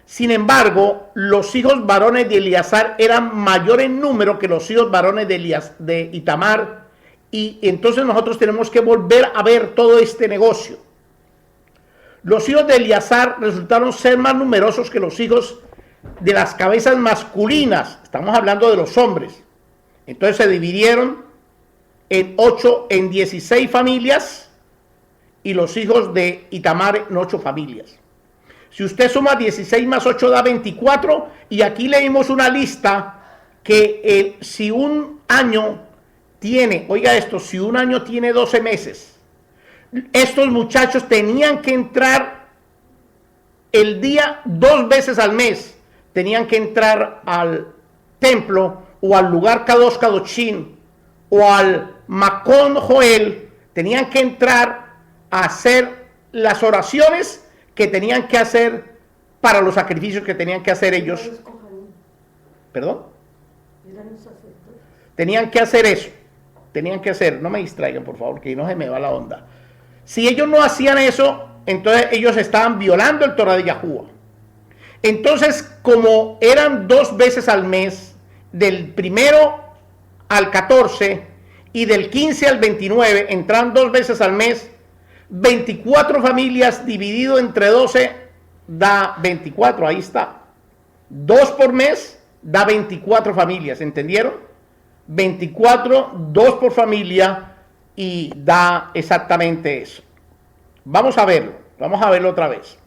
Sin embargo, los hijos varones de Eleazar eran mayor en número que los hijos varones de Itamar, y entonces nosotros tenemos que volver a ver todo este negocio. Los hijos de Eleazar resultaron ser más numerosos que los hijos de las cabezas masculinas. Estamos hablando de los hombres. Entonces se dividieron en 16 familias y los hijos de Itamar en 8 familias. Si usted suma 16 más 8 da 24, y aquí leímos una lista que si un año tiene, oiga esto, si un año tiene 12 meses, estos muchachos tenían que entrar el día 2 veces al mes, tenían que entrar al templo o al lugar Kadosh Kadoshim o al Makon Joel, tenían que entrar a hacer las oraciones que tenían que hacer para los sacrificios que tenían que hacer ellos. ¿Perdón? Tenían que hacer eso. Tenían que hacer, no me distraigan por favor, que no se me va la onda. Si ellos no hacían eso, entonces ellos estaban violando el Torah de Yahuwah. Entonces, como eran 2 veces al mes, del 1 al 14 y del 15 al 29, entran 2 veces al mes, 24 familias dividido entre 12 da 24, ahí está. 2 por mes da 24 familias, ¿entendieron? 24, 2 por familia y da exactamente eso. Vamos a verlo otra vez.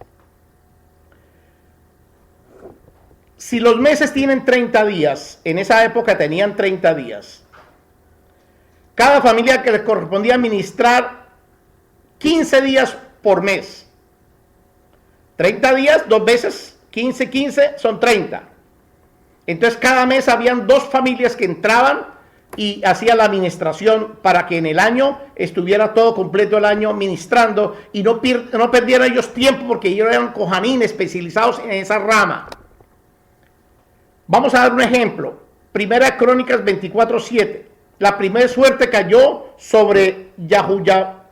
Si los meses tienen 30 días, en esa época tenían 30 días, cada familia que les correspondía administrar 15 días por mes. 30 días, 2 veces 15, 15 son 30. Entonces cada mes habían 2 familias que entraban y hacían la administración para que en el año estuviera todo completo el año ministrando y no perdieran ellos tiempo porque ellos eran cojanín especializados en esa rama. Vamos a dar un ejemplo. Primera Crónicas 24:7. La primera suerte cayó sobre Yahuyaraib.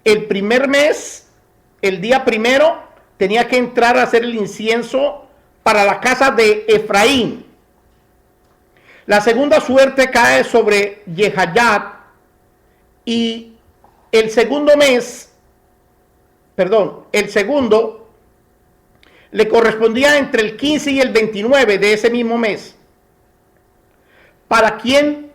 El primer mes, el día primero, tenía que entrar a hacer el incienso para la casa de Efraín. La segunda suerte cae sobre Jehayat y el segundo le correspondía entre el 15 y el 29 de ese mismo mes. ¿Para quién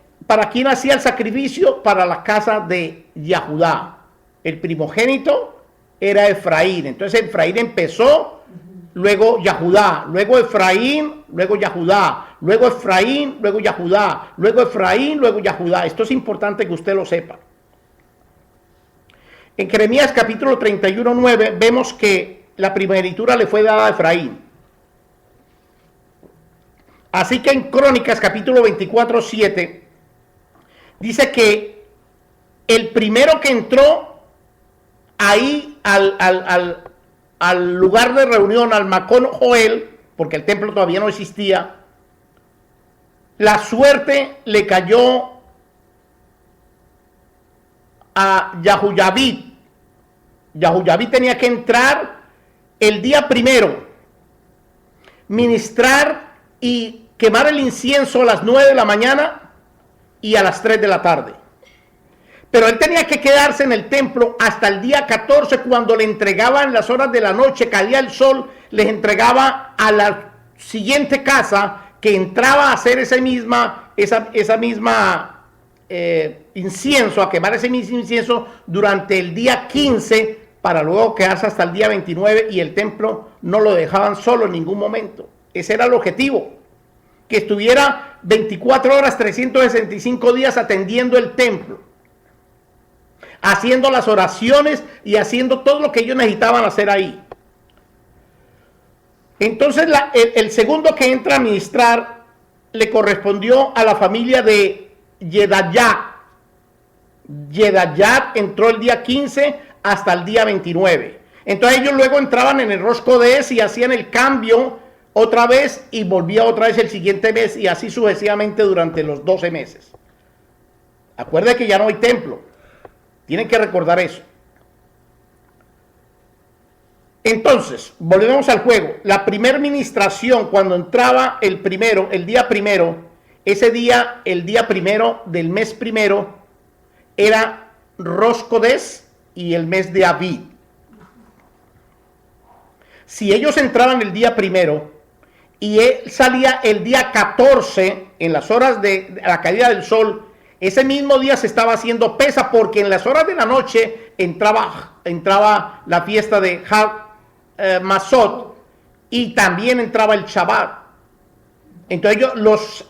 hacía el sacrificio? Para la casa de Yahudá. El primogénito era Efraín. Entonces Efraín empezó, luego Yahudá, luego Efraín, luego Yahudá, luego Efraín, luego Yahudá, luego Efraín, luego Yahudá. Esto es importante que usted lo sepa. En Jeremías capítulo 31:9 vemos que la primogenitura le fue dada a Efraín. Así que en Crónicas capítulo 24:7 dice que el primero que entró ahí al lugar de reunión, al Macón Joel, porque el templo todavía no existía, la suerte le cayó a Yahuyabit. Yahuyabit tenía que entrar el día primero, ministrar y quemar el incienso a las 9 de la mañana y a las 3 de la tarde. Pero él tenía que quedarse en el templo hasta el día 14, cuando le entregaban las horas de la noche, caía el sol, les entregaba a la siguiente casa que entraba a hacer esa misma incienso, a quemar ese mismo incienso durante el día 15, para luego quedarse hasta el día 29, y el templo no lo dejaban solo en ningún momento. Ese era el objetivo, que estuviera 24 horas, 365 días atendiendo el templo, haciendo las oraciones y haciendo todo lo que ellos necesitaban hacer ahí. Entonces el segundo que entra a ministrar le correspondió a la familia de Yedayat. Yedayat entró el día 15 hasta el día 29. Entonces ellos luego entraban en el Rosh Kodesh y hacían el cambio otra vez y volvía otra vez el siguiente mes, y así sucesivamente durante los 12 meses. Acuérdense que ya no hay templo. Tienen que recordar eso. Entonces, volvemos al juego. La primera ministración, cuando entraba el día primero, ese día, el día primero del mes primero, era Rosh Kodesh y el mes de Abid. Si ellos entraban el día primero y él salía el día 14 en las horas de la caída del sol, ese mismo día se estaba haciendo pesa, porque en las horas de la noche entraba la fiesta de Masot y también entraba el Shabbat. Entonces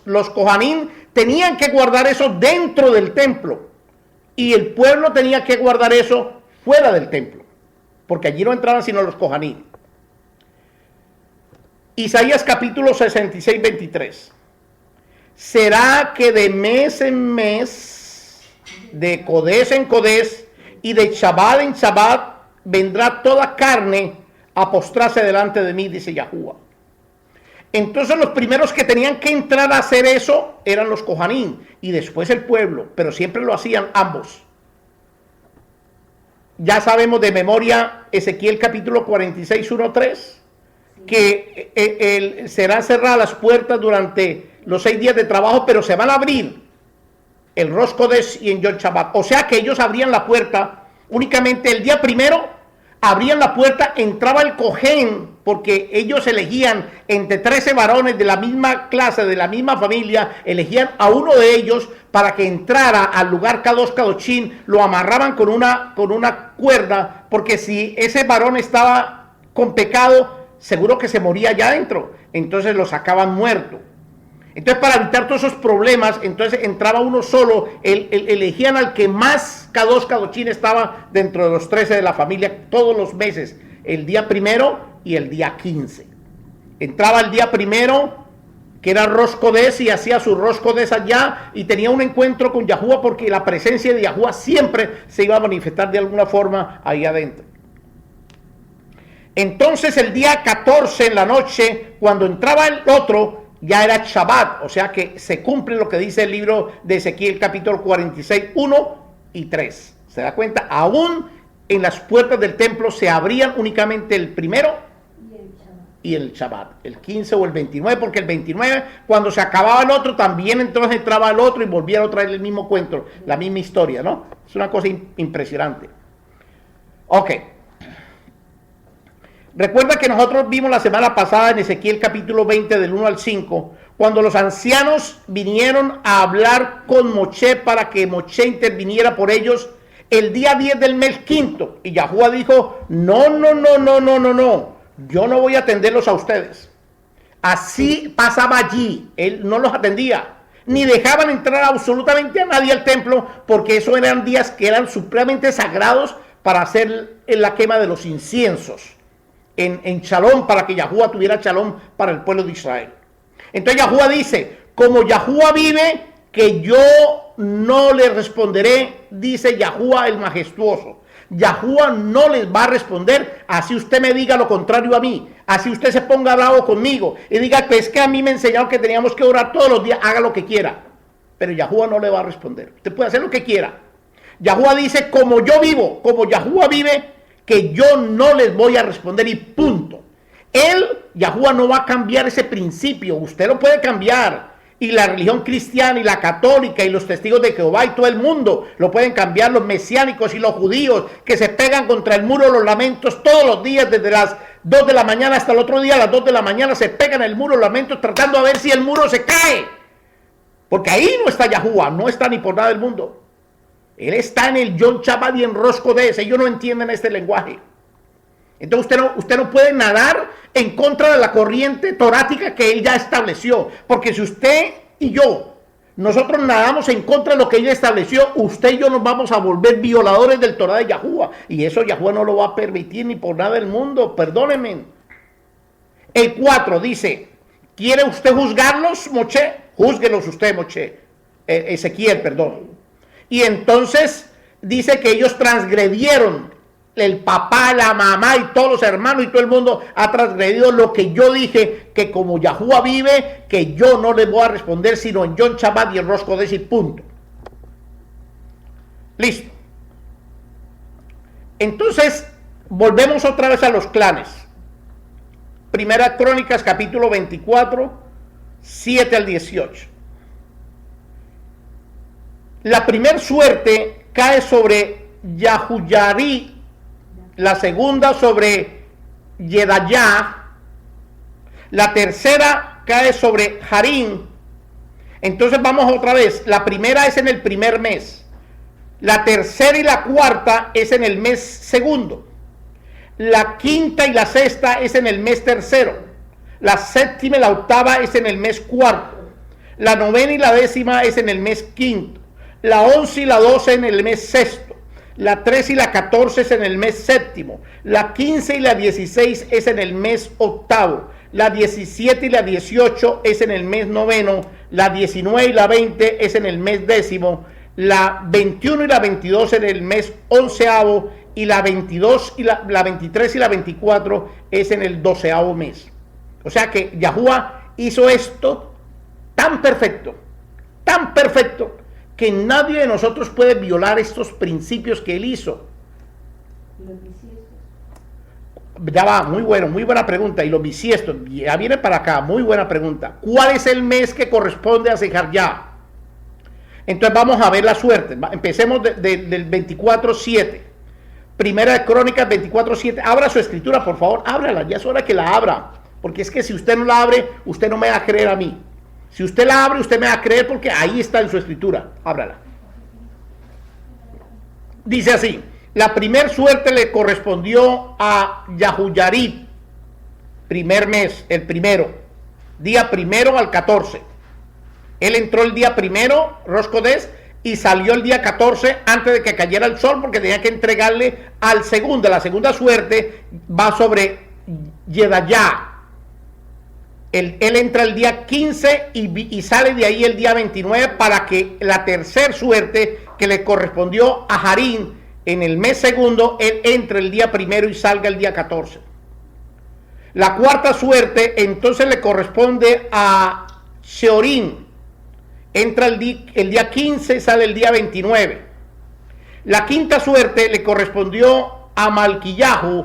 los Kohanim tenían que guardar eso dentro del templo y el pueblo tenía que guardar eso fuera del templo, porque allí no entraban sino los Kohanim. Isaías capítulo 66, 23. ¿Será que de mes en mes, de Kodesh en Kodesh y de Shabbat en Shabbat, vendrá toda carne a postrarse delante de mí, dice Yahuwah? Entonces los primeros que tenían que entrar a hacer eso eran los Kohanim y después el pueblo, pero siempre lo hacían ambos. Ya sabemos de memoria Ezequiel capítulo 46, 1-3, que serán cerradas las puertas durante los 6 días de trabajo, pero se van a abrir el Rosh Kodesh y en Yom Shabbat. O sea que ellos abrían la puerta únicamente el día primero abrían la puerta, entraba el cojén, porque ellos elegían entre 13 varones de la misma clase, de la misma familia, elegían a uno de ellos para que entrara al lugar Kadosh Kadoshim, lo amarraban con una cuerda, porque si ese varón estaba con pecado, seguro que se moría allá adentro, entonces lo sacaban muerto. Entonces, para evitar todos esos problemas, entonces entraba uno solo, elegían al que más Kadosh Kadoshim estaba dentro de los 13 de la familia todos los meses, el día primero y el día 15. Entraba el día primero, que era Rosh Kodesh, y hacía su Rosh Kodesh allá, y tenía un encuentro con Yahuwah, porque la presencia de Yahuwah siempre se iba a manifestar de alguna forma ahí adentro. Entonces, el día 14 en la noche, cuando entraba el otro, ya era Shabbat, o sea que se cumple lo que dice el libro de Ezequiel capítulo 46, 1 y 3. ¿Se da cuenta? Aún en las puertas del templo se abrían únicamente el primero y el Shabbat, el 15 o el 29, porque el 29, cuando se acababa el otro, también entonces entraba el otro y volvía a traer el mismo cuento, la misma historia, ¿no? Es una cosa impresionante. Ok. Recuerda que nosotros vimos la semana pasada en Ezequiel capítulo 20 del 1 al 5, cuando los ancianos vinieron a hablar con Moshe para que Moshe interviniera por ellos el día 10 del mes quinto. Y Yahuwah dijo, no, yo no voy a atenderlos a ustedes. Así pasaba allí, él no los atendía, ni dejaban entrar absolutamente a nadie al templo, porque esos eran días que eran supremamente sagrados para hacer la quema de los inciensos. En Shalom, para que Yahuwah tuviera Shalom para el pueblo de Israel. Entonces Yahuwah dice, como Yahuwah vive, que yo no le responderé, dice Yahuwah el majestuoso. Yahuwah no les va a responder, así usted me diga lo contrario a mí, así usted se ponga bravo conmigo y diga que es que a mí me enseñaron que teníamos que orar todos los días, haga lo que quiera, pero Yahuwah no le va a responder. Usted puede hacer lo que quiera. Yahuwah dice, como yo vivo, como Yahuwah vive, que yo no les voy a responder y punto. Él, Yahuwah, no va a cambiar ese principio. Usted lo puede cambiar. Y la religión cristiana y la católica y los testigos de Jehová y todo el mundo lo pueden cambiar, los mesiánicos y los judíos que se pegan contra el muro de los lamentos todos los días desde las 2 de la mañana hasta el otro día a las 2 de la mañana se pegan el muro de los lamentos tratando a ver si el muro se cae. Porque ahí no está Yahuwah, no está ni por nada del mundo. Él está en el Yom Shabbat y en Rosh Kodesh. Ellos no entienden este lenguaje. Entonces usted no puede nadar en contra de la corriente torática que él ya estableció. Porque si usted y yo, nosotros nadamos en contra de lo que él estableció, usted y yo nos vamos a volver violadores del Torah de Yahuwah. Y eso Yahuwah no lo va a permitir ni por nada del mundo. Perdónenme. El 4 dice, ¿quiere usted juzgarlos, Moshe? Júzguelos usted, Moshe. Ezequiel, perdón. Y entonces dice que ellos transgredieron, el papá, la mamá y todos los hermanos y todo el mundo ha transgredido lo que yo dije, que como Yahuwah vive, que yo no les voy a responder sino en Yom Shabbat y en Rosh Kodesh y punto. Listo. Entonces, volvemos otra vez a los clanes. Primera Crónicas, capítulo 24, 7 al 18. La primera suerte cae sobre Yahuyari, la segunda sobre Yedayah, la tercera cae sobre Harim. Entonces vamos otra vez, la primera es en el primer mes, la tercera y la cuarta es en el mes segundo, la quinta y la sexta es en el mes tercero, la séptima y la octava es en el mes cuarto, la novena y la décima es en el mes quinto, la 11 y la 12 en el mes sexto, la 13 y la 14 es en el mes séptimo, la 15 y la 16 es en el mes octavo, la 17 y la 18 es en el mes noveno, la 19 y la 20 es en el mes décimo, la 21 y la 22 en el mes onceavo, y la 22 y la 23 y la 24 es en el 12º mes. O sea que Yahuwah hizo esto tan perfecto, que nadie de nosotros puede violar estos principios que él hizo. Ya va, muy buena pregunta. Y los bisiestos, ya viene para acá, muy buena pregunta. ¿Cuál es el mes que corresponde a Sejarjá? Entonces vamos a ver la suerte. Empecemos del 24-7. Primera de Crónicas 24:7. Abra su escritura, por favor, ábrala, ya es hora que la abra. Porque es que si usted no la abre, usted no me va a creer a mí. Si usted la abre, usted me va a creer porque ahí está en su escritura. Ábrala. Dice así: la primer suerte le correspondió a Yahuyarib, primer mes, el primero, día primero al 14. Él entró el día primero, Rosh Kodesh, y salió el día 14 antes de que cayera el sol, porque tenía que entregarle al segundo. La segunda suerte va sobre Yedayá. Él entra el día 15 y sale de ahí el día 29 para que la tercera suerte que le correspondió a Harín en el mes segundo, él entre el día primero y salga el día 14. La cuarta suerte entonces le corresponde a Sheorín. Entra el día 15 y sale el día 29. La quinta suerte le correspondió a Malquillahu.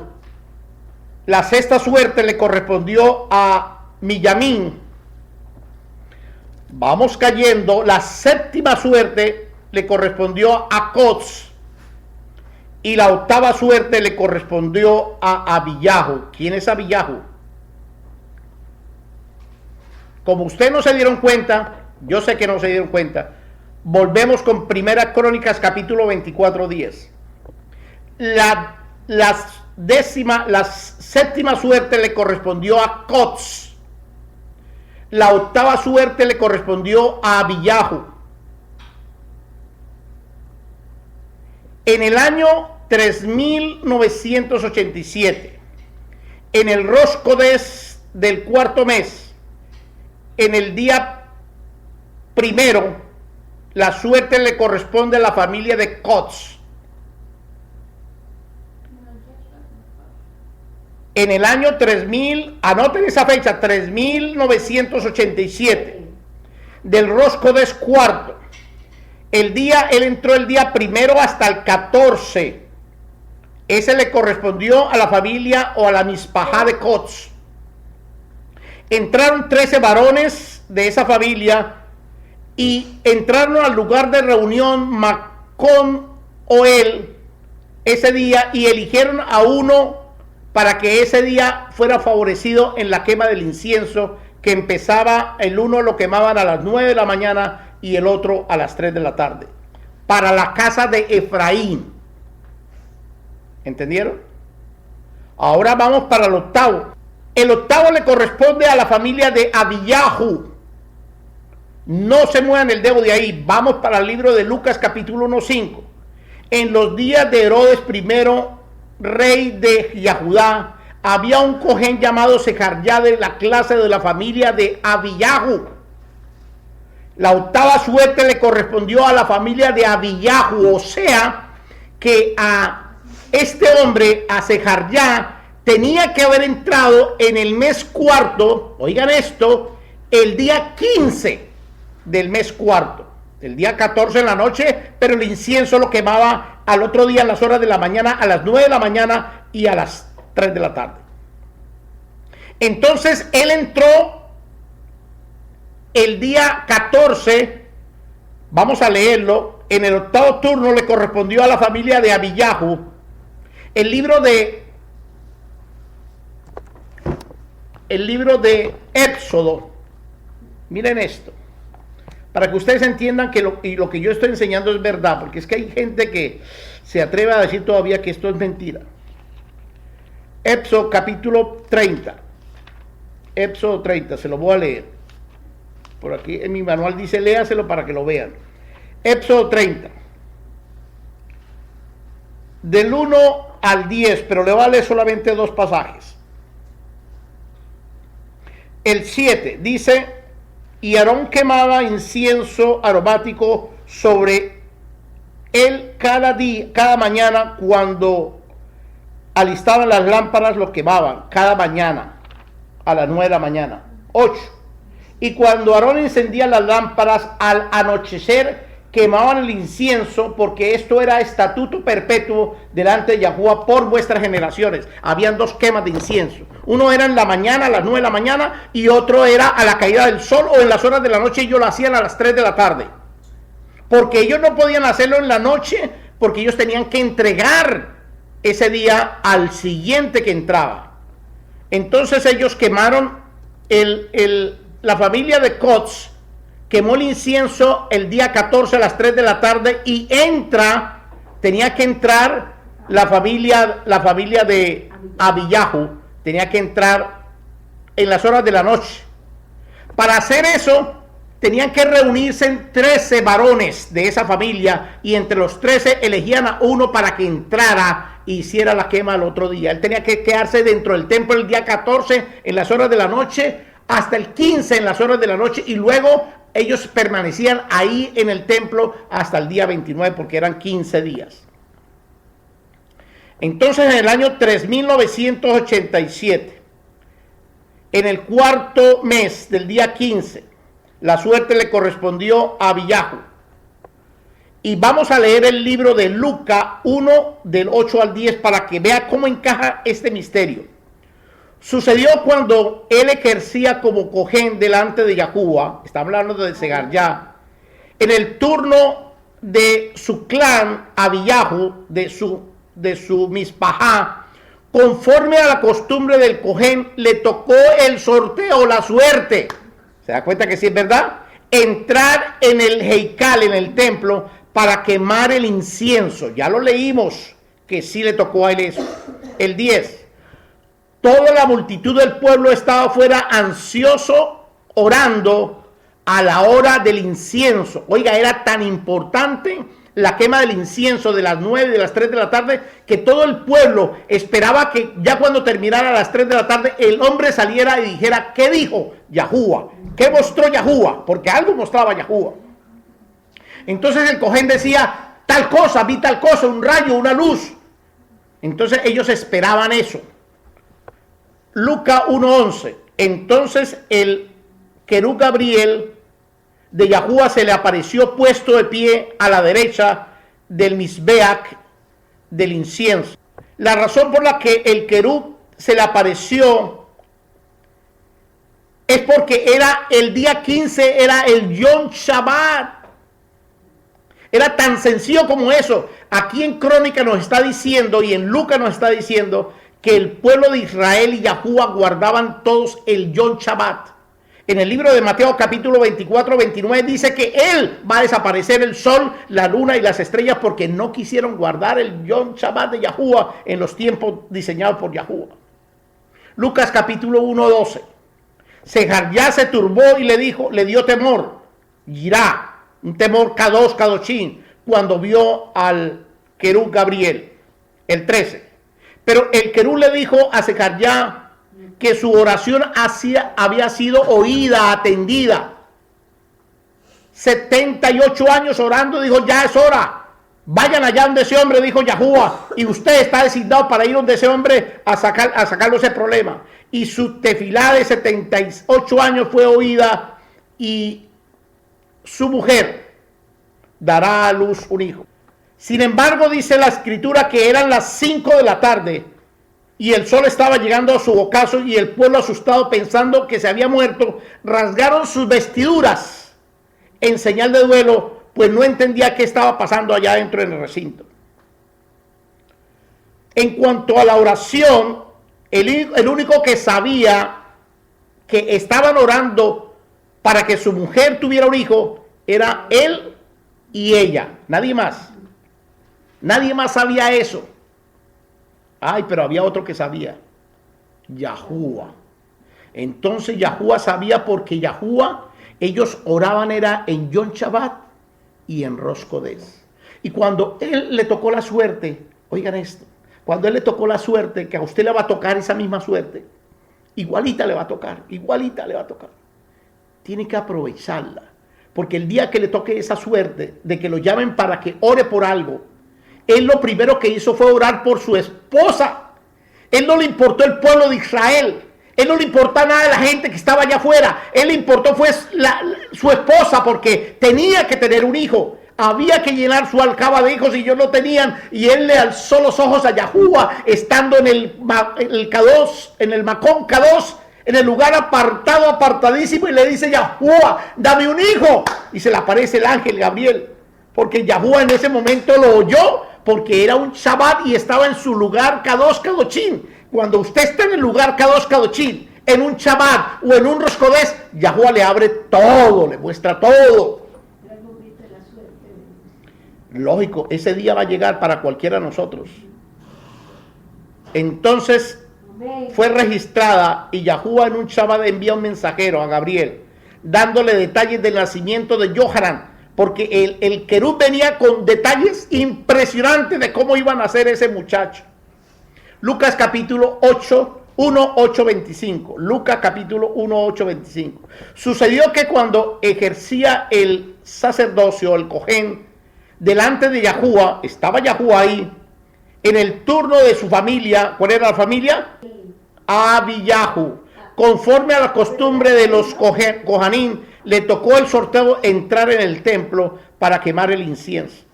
La sexta suerte le correspondió a Millamín. Vamos cayendo. La séptima suerte le correspondió a Kots. Y la octava suerte le correspondió a Abiyahu. ¿Quién es Abiyahu? Como ustedes no se dieron cuenta, yo sé que no se dieron cuenta, volvemos con Primera Crónicas capítulo 24:10. La séptima suerte le correspondió a Kots. La octava suerte le correspondió a Abiyahu. En el año 3987, en el Rosh Kodesh del cuarto mes, en el día primero, la suerte le corresponde a la familia de Kots. En el año 3000, anoten esa fecha, 3987, del Rosh Kodesh cuarto. Él entró el día primero hasta el 14. Ese le correspondió a la familia o a la Mispajá de Kots. Entraron 13 varones de esa familia y entraron al lugar de reunión Macón Oel ese día y eligieron a uno para que ese día fuera favorecido en la quema del incienso, que empezaba, el uno lo quemaban a las 9 de la mañana y el otro a las 3 de la tarde, para la casa de Efraín. ¿Entendieron? Ahora vamos para el octavo. El octavo le corresponde a la familia de Abiyahu. No se muevan el dedo de ahí. Vamos para el libro de Lucas capítulo 1:5. En los días de Herodes I, rey de Yahudá, había un cojén llamado Sejarjá de la clase de la familia de Abiyahu. La octava suerte le correspondió a la familia de Abiyahu, o sea que a este hombre, a Sejarjá, tenía que haber entrado en el mes cuarto, oigan esto, el día 15 del mes cuarto, el día 14 en la noche, pero el incienso lo quemaba al otro día en las horas de la mañana, a las 9 de la mañana y a las 3 de la tarde. Entonces él entró el día 14, vamos a leerlo, en el octavo turno le correspondió a la familia de Abiyahu. El libro de Éxodo, miren esto, para que ustedes entiendan que lo que yo estoy enseñando es verdad, porque es que hay gente que se atreve a decir todavía que esto es mentira. Éxodo capítulo 30, Éxodo 30, se lo voy a leer. Por aquí en mi manual dice léaselo para que lo vean. Éxodo 30, del 1 al 10, pero le voy a leer solamente dos pasajes. El 7 dice: y Aarón quemaba incienso aromático sobre él cada mañana, cuando alistaban las lámparas lo quemaban, cada mañana a las 9 de la mañana. 8. Y cuando Aarón encendía las lámparas al anochecer, quemaban el incienso, porque esto era estatuto perpetuo delante de Yahuwah por vuestras generaciones. Habían dos quemas de incienso. Uno era en la mañana, a las 9 de la mañana, y otro era a la caída del sol o en las horas de la noche, y ellos lo hacían a las 3 de la tarde. Porque ellos no podían hacerlo en la noche, porque ellos tenían que entregar ese día al siguiente que entraba. Entonces ellos quemaron, la familia de Kotz quemó el incienso el día 14 a las 3 de la tarde y tenía que entrar la familia de Abiyahu, tenía que entrar en las horas de la noche. Para hacer eso, tenían que reunirse en 13 varones de esa familia y entre los 13 elegían a uno para que entrara e hiciera la quema al otro día. Él tenía que quedarse dentro del templo el día 14 en las horas de la noche hasta el 15 en las horas de la noche y luego ellos permanecían ahí en el templo hasta el día 29 porque eran 15 días. Entonces en el año 3987, en el cuarto mes del día 15, la suerte le correspondió a Abiyahu. Y vamos a leer el libro de Lucas 1 del 8 al 10 para que vea cómo encaja este misterio. Sucedió cuando él ejercía como cojén delante de Yahuwah, está hablando de Segarjá, en el turno de su clan Abiyahu, de su mispajá, conforme a la costumbre del cojén, le tocó el sorteo, la suerte. ¿Se da cuenta que sí es verdad? Entrar en el Heikal, en el templo, para quemar el incienso. Ya lo leímos, que sí le tocó a él eso. El 10. Toda la multitud del pueblo estaba afuera ansioso, orando a la hora del incienso. Oiga, era tan importante la quema del incienso de las 9 de las 3 de la tarde, que todo el pueblo esperaba que ya cuando terminara a las 3 de la tarde, el hombre saliera y dijera, ¿qué dijo Yahuwah? ¿Qué mostró Yahuwah? Porque algo mostraba Yahuwah. Entonces el cojén decía, tal cosa, vi tal cosa, un rayo, una luz. Entonces ellos esperaban eso. Lucas 1:11. Entonces el querub Gabriel de Yahuwah se le apareció puesto de pie a la derecha del Misbeach del incienso. La razón por la que el querub se le apareció es porque era el día 15, era el Yom Shabbat. Era tan sencillo como eso. Aquí en Crónica nos está diciendo y en Lucas nos está diciendo que el pueblo de Israel y Yahuwah guardaban todos el Yom Shabbat. En el libro de Mateo capítulo 24, 29 dice que él va a desaparecer el sol, la luna y las estrellas porque no quisieron guardar el Yom Shabbat de Yahuwah en los tiempos diseñados por Yahuwah. Lucas capítulo 1, 12. Segarjá se turbó y le dio temor, Yirá, un temor Kadosh, Kadoshín, cuando vio al querub Gabriel. El 13. Pero el querub le dijo a Segarjá que su oración había sido oída, atendida. 78 años orando, dijo, ya es hora. Vayan allá donde ese hombre, dijo Yahuwah, y usted está designado para ir donde ese hombre a sacarlo ese problema. Y su tefilá de 78 años fue oída y su mujer dará a luz un hijo. Sin embargo, dice la escritura que eran las 5 de la tarde y el sol estaba llegando a su ocaso y el pueblo asustado pensando que se había muerto, rasgaron sus vestiduras en señal de duelo, pues no entendía qué estaba pasando allá adentro en el recinto. En cuanto a la oración, el único que sabía que estaban orando para que su mujer tuviera un hijo era él y ella, nadie más. Nadie más sabía eso. Ay, pero había otro que sabía. Yahuwah. Entonces Yahuwah sabía porque Yahuwah, ellos oraban era en Yom Shabbat y en Rosh Chodesh. Y cuando él le tocó la suerte, oigan esto, cuando él le tocó la suerte, que a usted le va a tocar esa misma suerte, igualita le va a tocar, igualita le va a tocar. Tiene que aprovecharla. Porque el día que le toque esa suerte de que lo llamen para que ore por algo, él lo primero que hizo fue orar por su esposa. Él no le importó el pueblo de Israel. Él no le importaba nada de la gente que estaba allá afuera. Él le importó fue su esposa porque tenía que tener un hijo. Había que llenar su alcaba de hijos y ellos no tenían. Y él le alzó los ojos a Yahuwah estando en el Kadosh, en el Macón Kadosh, en el lugar apartado, apartadísimo, y le dice Yahuwah, dame un hijo. Y se le aparece el ángel Gabriel. Porque Yahuwah en ese momento lo oyó, porque era un Shabbat y estaba en su lugar Kadosh Kadoshim. Cuando usted está en el lugar Kadosh Kadoshim, en un Shabbat o en un Rosh Chodesh, Yahuwah le abre todo, le muestra todo. Lógico, ese día va a llegar para cualquiera de nosotros. Entonces fue registrada y Yahuwah en un Shabbat envía un mensajero a Gabriel, dándole detalles del nacimiento de Yohanan, porque el querub venía con detalles impresionantes de cómo iba a nacer ese muchacho. Lucas capítulo 8, 1, 8, 25. Lucas capítulo 1, 8, 25. Sucedió que cuando ejercía el sacerdocio, el Cohen, delante de Yahuwah, estaba Yahuwah ahí, en el turno de su familia. ¿Cuál era la familia? Abiyahu. Conforme a la costumbre de los Kohanim, le tocó el sorteo entrar en el templo para quemar el incienso.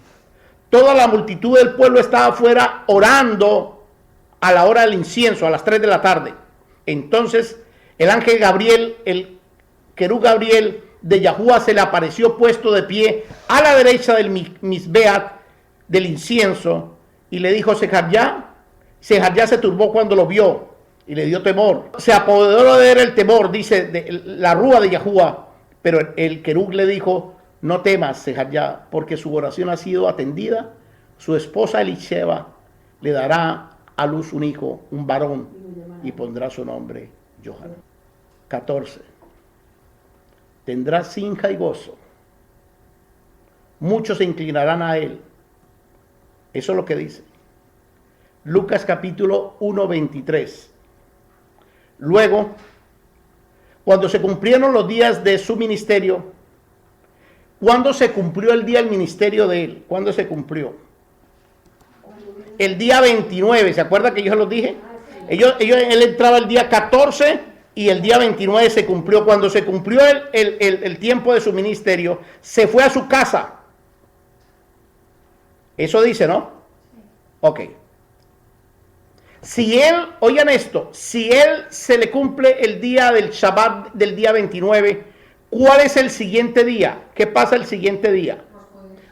Toda la multitud del pueblo estaba afuera orando a la hora del incienso, a las 3 de la tarde. Entonces el ángel Gabriel, el querub Gabriel de Yahuwah, se le apareció puesto de pie a la derecha del Misbeat, del incienso, y le dijo: Sejarjá. Sejarjá se turbó cuando lo vio y le dio temor. Se apoderó de él el temor, dice la rúa de Yahuwah. Pero el querub le dijo: no temas, Sejarjá, porque su oración ha sido atendida. Su esposa Elisheba le dará a luz un hijo, un varón, y pondrá su nombre Yohanan. 14. Tendrá sinja y gozo. Muchos se inclinarán a él. Eso es lo que dice Lucas capítulo 1, 23. Luego, cuando se cumplieron los días de su ministerio, ¿cuándo se cumplió el día del ministerio de él? ¿Cuándo se cumplió? El día 29, ¿se acuerda que yo se los dije? Él entraba el día 14 y el día 29 se cumplió. Cuando se cumplió el tiempo de su ministerio, se fue a su casa. Eso dice, ¿no? Ok. Si él, oigan esto, si él se le cumple el día del Shabbat del día 29, ¿cuál es el siguiente día? ¿Qué pasa el siguiente día?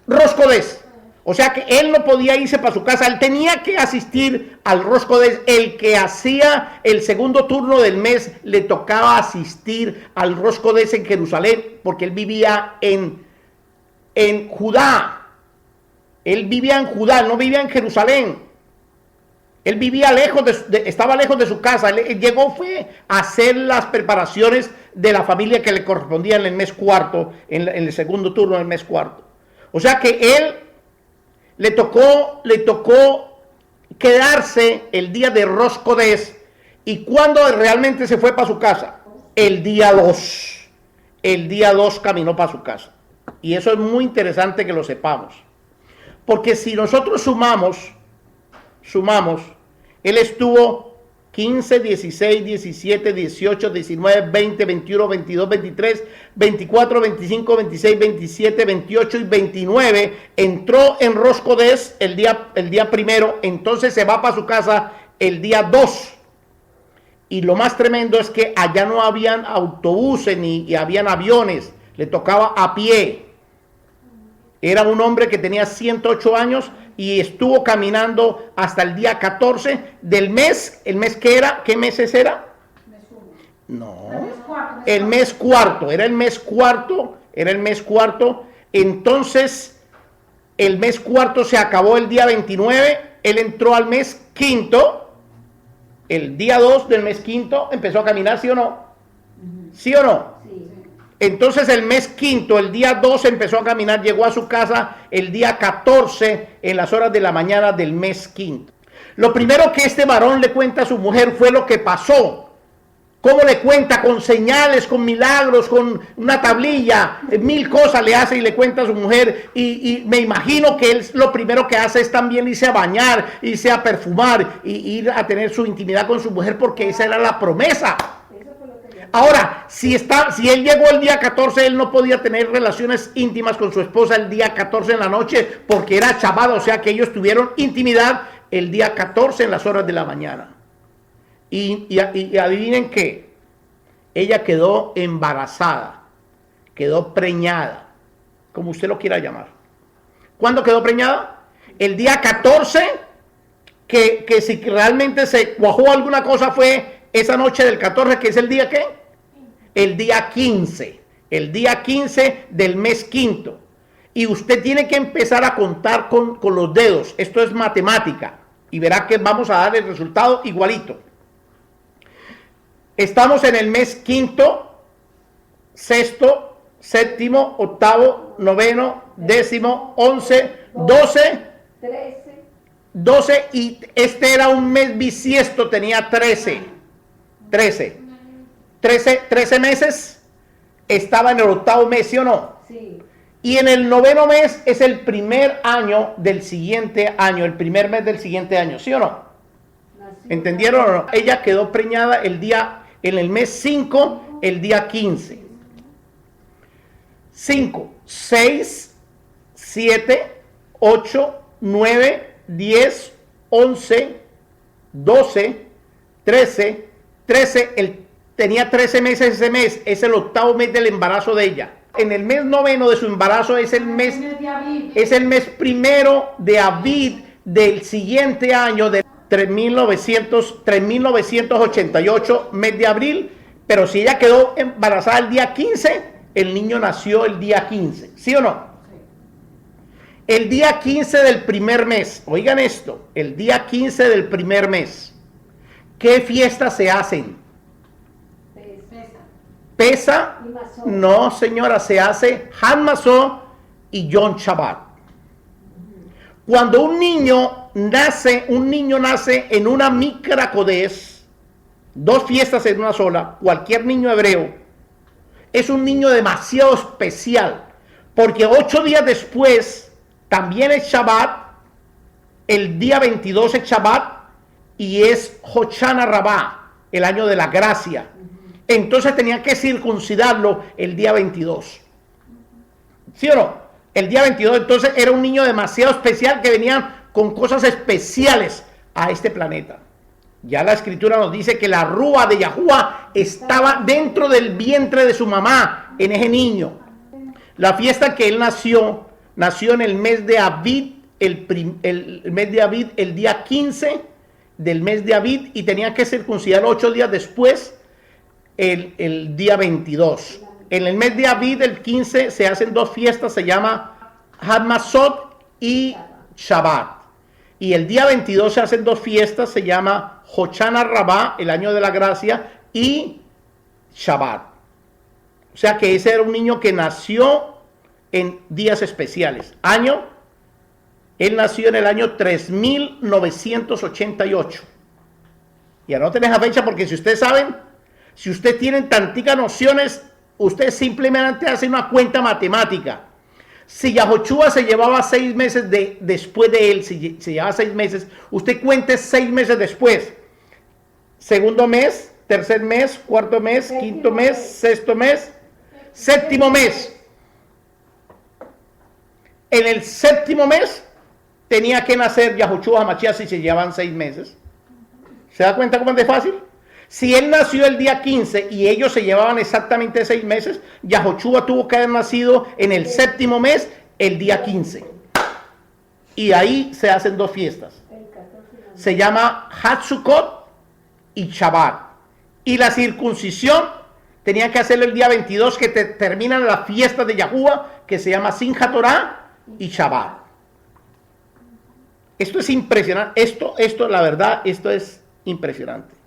Rosh Chodesh. O sea que él no podía irse para su casa, él tenía que asistir al Rosh Chodesh. El que hacía el segundo turno del mes le tocaba asistir al Rosh Chodesh en Jerusalén, porque él vivía en Judá. Él vivía en Judá, no vivía en Jerusalén. Él vivía lejos, estaba lejos de su casa. Él llegó fue a hacer las preparaciones de la familia que le correspondía en el mes cuarto, en el segundo turno del mes cuarto. O sea que él le tocó quedarse el día de Rosh Chodesh. ¿Y cuándo realmente se fue para su casa? El día 2. El día 2 caminó para su casa. Y eso es muy interesante que lo sepamos. Porque si nosotros sumamos, él estuvo 15, 16, 17, 18, 19, 20, 21, 22, 23, 24, 25, 26, 27, 28 y 29. Entró en Rosh Chodesh el día primero, entonces se va para su casa el día 2. Y lo más tremendo es que allá no habían autobuses ni habían aviones, le tocaba a pie. Era un hombre que tenía 108 años y estuvo caminando hasta el día 14 del mes. ¿El mes qué era? ¿Qué meses era? No, el mes cuarto. Era el mes cuarto. Entonces, el mes cuarto se acabó el día 29. Él entró al mes quinto. El día 2 del mes quinto empezó a caminar, ¿sí o no? ¿Sí o no? Sí. Entonces el mes quinto, el día 2 empezó a caminar, llegó a su casa el día 14 en las horas de la mañana del mes quinto. Lo primero que este varón le cuenta a su mujer fue lo que pasó. ¿Cómo le cuenta? Con señales, con milagros, con una tablilla, 1000 cosas le hace y le cuenta a su mujer. Y me imagino que él lo primero que hace es también irse a bañar, irse a perfumar y ir a tener su intimidad con su mujer, porque esa era la promesa. Ahora, si él llegó el día 14, él no podía tener relaciones íntimas con su esposa el día 14 en la noche, porque era Shabbat, o sea que ellos tuvieron intimidad el día 14 en las horas de la mañana. Y adivinen qué, ella quedó embarazada, quedó preñada, como usted lo quiera llamar. ¿Cuándo quedó preñada? El día 14, que si realmente se cuajó alguna cosa fue esa noche del 14, que es el día ¿qué? El día 15. El día 15 del mes quinto. Y usted tiene que empezar a contar con los dedos. Esto es matemática. Y verá que vamos a dar el resultado igualito. Estamos en el mes quinto, sexto, séptimo, octavo, noveno, décimo, 11, 12, 12 y este era un mes bisiesto, tenía 13 meses, estaba en el octavo mes, ¿sí o no? Sí. Y en el noveno mes es el primer año del siguiente año, el primer mes del siguiente año, ¿sí o no? ¿Entendieron o no? Ella quedó preñada en el mes 5, el día 15. 5, 6, 7, 8, 9, 10, 11, 12, 13, tenía 13 meses ese mes, es el octavo mes del embarazo de ella. En el mes noveno de su embarazo es el mes primero de Aviv del siguiente año, de 3988, mes de abril, pero si ella quedó embarazada el día 15, el niño nació el día 15, ¿sí o no? El día 15 del primer mes, oigan esto, el día 15 del primer mes, ¿qué fiestas se hacen? Pesa, no señora, se hace Hanmasó y Yom Shabbat. Cuando un niño nace en una Mikra Kodesh, dos fiestas en una sola, cualquier niño hebreo, es un niño demasiado especial, porque 8 días después también es Shabbat, el día 22 es Shabbat y es Hoshana Rabbah, el año de la gracia. Entonces tenían que circuncidarlo el día 22. ¿Sí o no? El día 22, entonces era un niño demasiado especial que venía con cosas especiales a este planeta. Ya la escritura nos dice que la rúa de Yahuwah estaba dentro del vientre de su mamá, en ese niño. La fiesta que él nació en el mes de Aviv, el mes de Aviv, el día 15 del mes de Aviv, y tenía que circuncidar 8 días después, el día 22. En el mes de Aviv, el 15, se hacen dos fiestas, se llama Hadmasot y Shabbat. Y el día 22 se hacen dos fiestas, se llama Hoshana Rabbah, el año de la gracia, y Shabbat. O sea que ese era un niño que nació en días especiales. Él nació en el año 3988. Y anoten esa fecha porque si ustedes saben, si ustedes tienen tanticas nociones, ustedes simplemente hacen una cuenta matemática. Si Yahoshua se llevaba 6 meses después de él, si se llevaba 6 meses, usted cuente 6 meses después. Segundo mes, tercer mes, cuarto mes, quinto mes, sexto mes, séptimo mes. En el séptimo mes tenía que nacer Yahoshua Hamashiach si se llevaban 6 meses. ¿Se da cuenta cómo es de fácil? Si él nació el día 15 y ellos se llevaban exactamente 6 meses, Yahoshua tuvo que haber nacido en el séptimo mes, el día 15. Y ahí se hacen dos fiestas. Se llama Hatsukot y Shabbat. Y la circuncisión tenía que hacerlo el día 22, que terminan las fiestas de Yahuwah, que se llama Simchat Torah y Shabbat. Esto es impresionante. Esto, la verdad, esto es impresionante.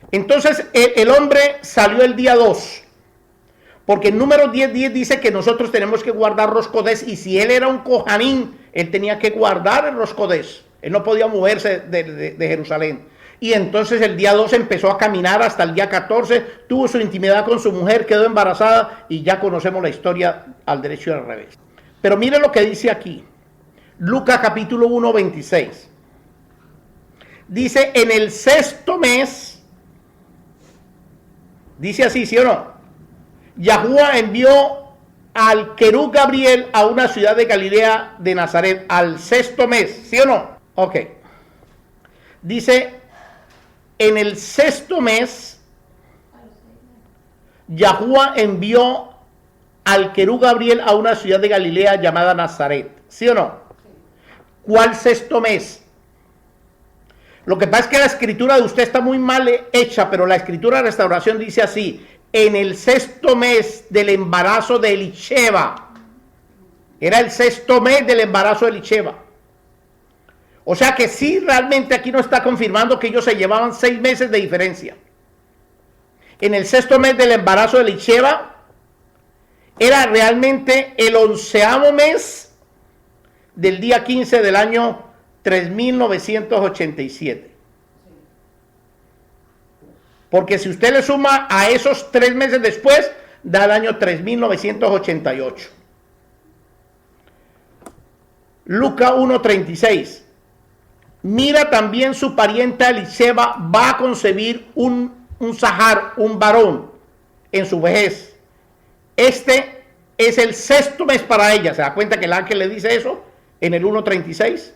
Entonces el hombre salió el día 2, porque en Números 10:10 dice que nosotros tenemos que guardar Rosh Kodesh, y si él era un Kohanim, él tenía que guardar el Rosh Kodesh, él no podía moverse de Jerusalén. Y entonces el día 2 empezó a caminar hasta el día 14, tuvo su intimidad con su mujer, quedó embarazada, y ya conocemos la historia al derecho y al revés. Pero mire lo que dice aquí, Lucas capítulo 1, 26. Dice, en el sexto mes, dice así, ¿sí o no? Yahuwah envió al Querub Gabriel a una ciudad de Galilea de Nazaret al sexto mes, ¿sí o no? Ok. Dice, en el sexto mes, Yahuwah envió al Querub Gabriel a una ciudad de Galilea llamada Nazaret, ¿sí o no? ¿Cuál sexto mes? Lo que pasa es que la escritura de usted está muy mal hecha, pero la escritura de restauración dice así: en el sexto mes del embarazo de Elisheba. Era el sexto mes del embarazo de Elisheba. O sea que sí, realmente aquí no está confirmando que ellos se llevaban 6 meses de diferencia. En el sexto mes del embarazo de Elisheba era realmente el 11º mes del día 15 del año 3987. Porque si usted le suma a esos 3 meses después, da el año 3988. Lucas 1:36. Mira, también su pariente Elisheba va a concebir un Zahar, un varón, en su vejez. Este es el sexto mes para ella. ¿Se da cuenta que el ángel le dice eso en el 1:36?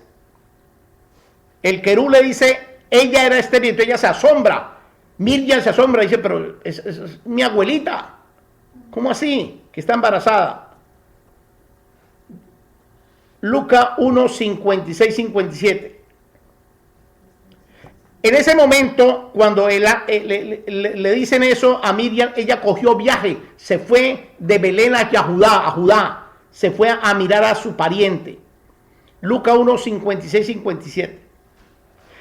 El querú le dice, ella era estéril, entonces ella se asombra. Miriam se asombra y dice, pero es mi abuelita. ¿Cómo así? Que está embarazada. Lucas 1:56-57. En ese momento, cuando le dicen eso a Miriam, ella cogió viaje, se fue de Belén a Judá, se fue a mirar a su pariente. Lucas 1:56-57.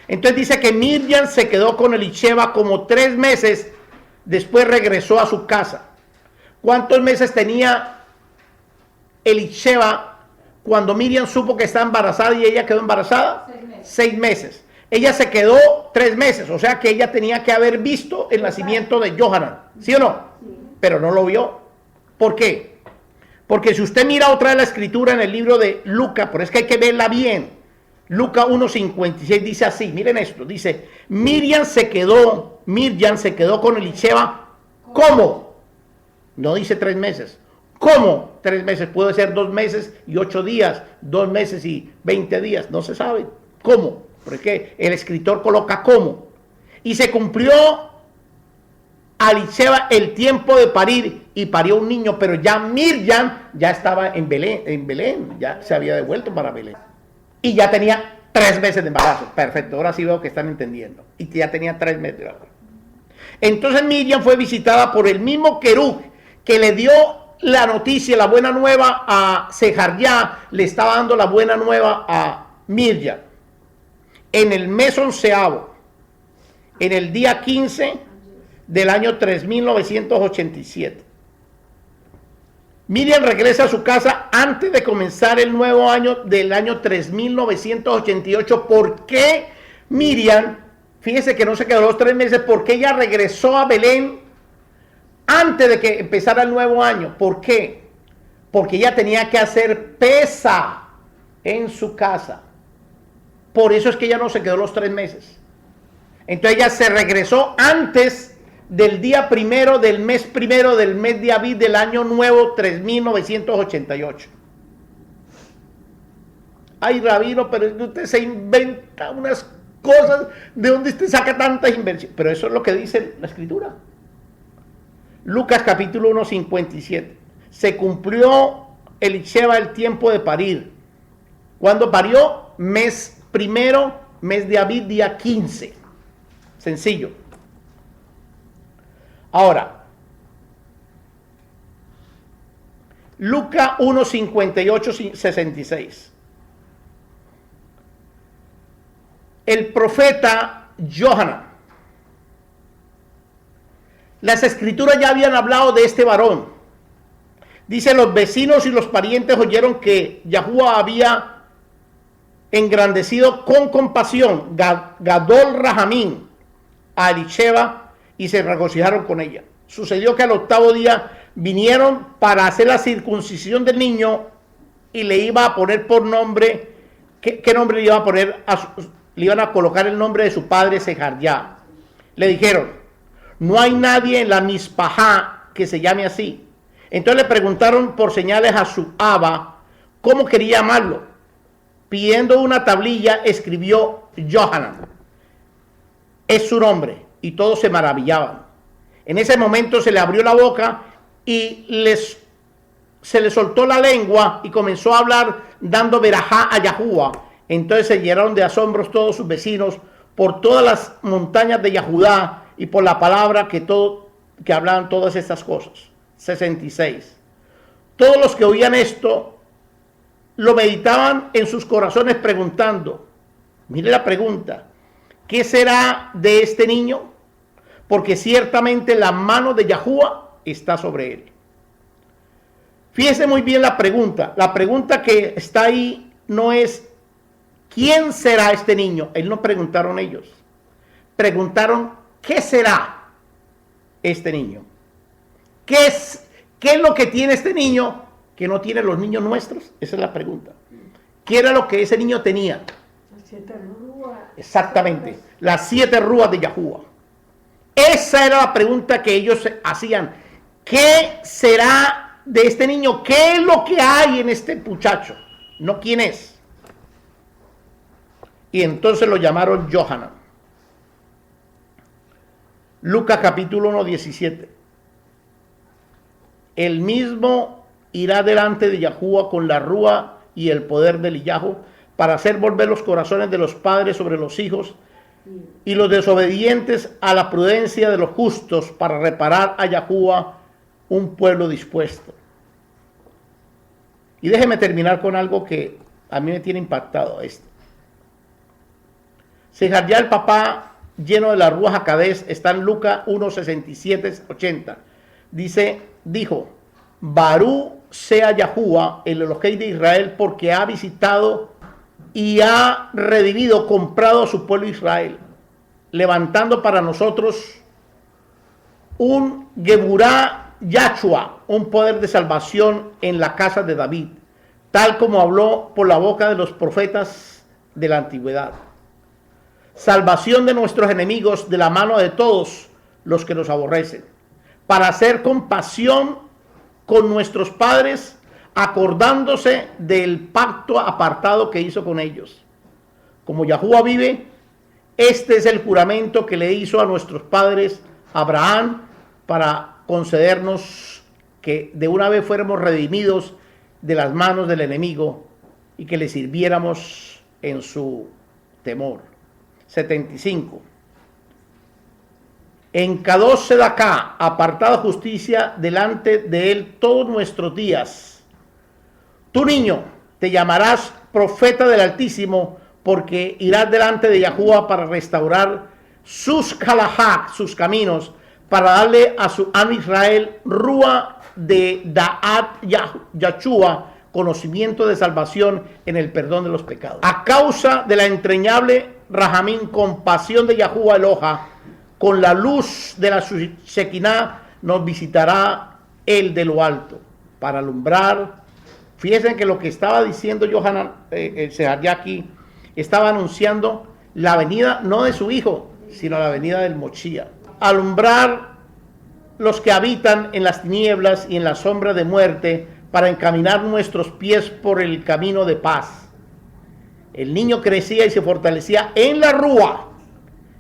Entonces dice que Miriam se quedó con Elisheba como 3 meses, después regresó a su casa. ¿Cuántos meses tenía Elisheba cuando Miriam supo que estaba embarazada y ella quedó embarazada? 6 meses. 6 meses. Ella se quedó 3 meses, o sea que ella tenía que haber visto el nacimiento de Johanan, ¿sí o no? Sí. Pero no lo vio. ¿Por qué? Porque si usted mira otra de la escritura en el libro de Lucas, pero es que hay que verla bien. Lucas 1:56 dice así, miren esto, dice, Miriam se quedó con Elisheba, ¿cómo? No dice 3 meses. ¿Cómo 3 meses? Puede ser 2 meses y 8 días, 2 meses y 20 días, no se sabe. ¿Cómo? Porque el escritor coloca cómo. Y se cumplió a Elisheba el tiempo de parir y parió un niño, pero ya Miriam ya estaba en Belén, ya se había devuelto para Belén. Y ya tenía 3 meses de embarazo. Perfecto, ahora sí veo que están entendiendo. Y ya tenía 3 meses de embarazo. Entonces Miriam fue visitada por el mismo querub que le dio la noticia, la buena nueva a Sejarjá, le estaba dando la buena nueva a Miriam. En el mes 11º, en el día 15 del año 3987. Miriam regresa a su casa antes de comenzar el nuevo año del año 3988. ¿Por qué Miriam, fíjese que no se quedó los 3 meses, porque ella regresó a Belén antes de que empezara el nuevo año? ¿Por qué? Porque ella tenía que hacer pesa en su casa. Por eso es que ella no se quedó los 3 meses. Entonces ella se regresó antes del día primero del mes de Abib del año nuevo 3988. Ay, rabino, pero usted se inventa unas cosas. ¿De dónde usted saca tantas inversiones? Pero eso es lo que dice la escritura. Lucas capítulo 1:57. Se cumplió Elisheba el tiempo de parir. Cuando parió, mes de Abib, día 15. Sencillo. Ahora, Lucas 1:58-66. El profeta Johanan. Las escrituras ya habían hablado de este varón. Dice, los vecinos y los parientes oyeron que Yahuwah había engrandecido con compasión Gadol Rahamín a Elisheba y se regocijaron con ella. Sucedió que al 8º día vinieron para hacer la circuncisión del niño y le iba a poner por nombre, ¿qué nombre le iba a poner? Le iban a colocar el nombre de su padre Sejarjá. Le dijeron, no hay nadie en la Mispajá que se llame así. Entonces le preguntaron por señales a su aba cómo quería llamarlo. Pidiendo una tablilla, escribió Johanan. Es su nombre. Y todos se maravillaban. En ese momento se le abrió la boca y se le soltó la lengua y comenzó a hablar dando verajá a Yahuwah. Entonces se llenaron de asombros todos sus vecinos por todas las montañas de Yahudá y por la palabra que hablaban todas estas cosas. 66. Todos los que oían esto lo meditaban en sus corazones preguntando, mire la pregunta, ¿qué será de este niño? Porque ciertamente la mano de Yahuwah está sobre él. Fíjese muy bien la pregunta que está ahí no es ¿quién será este niño? Él no preguntaron ellos, preguntaron ¿qué será este niño? ¿Qué es lo que tiene este niño que no tienen los niños nuestros? Esa es la pregunta. ¿Qué era lo que ese niño tenía? Las 7 rúas. Exactamente, las 7 rúas de Yahuwah. Esa era la pregunta que ellos hacían. ¿Qué será de este niño? ¿Qué es lo que hay en este muchacho? No quién es. Y entonces lo llamaron Johanan. Lucas capítulo 1, 17. El mismo irá delante de Yahuwah con la rúa y el poder del Eliyahu para hacer volver los corazones de los padres sobre los hijos y los desobedientes a la prudencia de los justos para reparar a Yahuwah un pueblo dispuesto. Y déjeme terminar con algo que a mí me tiene impactado esto. Sejaría el papá lleno de la Ruach HaKodesh está en Lucas 1, 67, 80. Dijo, Barú sea Yahuwah, el Elohei de Israel, porque ha visitado y ha redimido, comprado a su pueblo Israel, levantando para nosotros un Geburá Yahshua, un poder de salvación en la casa de David, tal como habló por la boca de los profetas de la antigüedad. Salvación de nuestros enemigos de la mano de todos los que nos aborrecen, para hacer compasión con nuestros padres, acordándose del pacto apartado que hizo con ellos. Como Yahuwah vive, este es el juramento que le hizo a nuestros padres Abraham para concedernos que de una vez fuéramos redimidos de las manos del enemigo y que le sirviéramos en su temor. 75. En Kadosh Sedaká, apartada justicia delante de él todos nuestros días. Tu niño, te llamarás profeta del Altísimo, porque irás delante de Yahuwah para restaurar sus kalahak, sus caminos, para darle a su Am Israel rúa de Da'at Yahshua, conocimiento de salvación en el perdón de los pecados. A causa de la entrañable Rahamín, compasión de Yahuwah Eloha, con la luz de la Shekinah nos visitará el de lo alto para alumbrar. Fíjense que lo que estaba diciendo Johanan aquí estaba anunciando la venida no de su hijo, sino la venida del Mochía. Alumbrar los que habitan en las tinieblas y en la sombra de muerte, para encaminar nuestros pies por el camino de paz. El niño crecía y se fortalecía en la rúa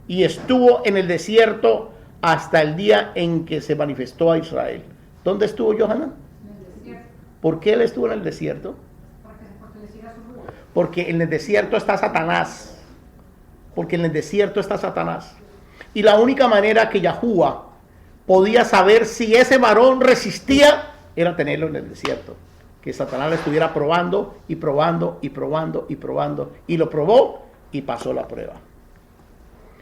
y estuvo en el desierto hasta el día en que se manifestó a Israel. ¿Dónde estuvo Johanan? En el desierto. ¿Por qué él estuvo en el desierto? Para que se fortaleciera su rúa. Porque en el desierto está Satanás. Porque en el desierto está Satanás. Y la única manera que Yahuwah podía saber si ese varón resistía era tenerlo en el desierto. Que Satanás le estuviera probando y probando y probando y probando. Y lo probó y pasó la prueba.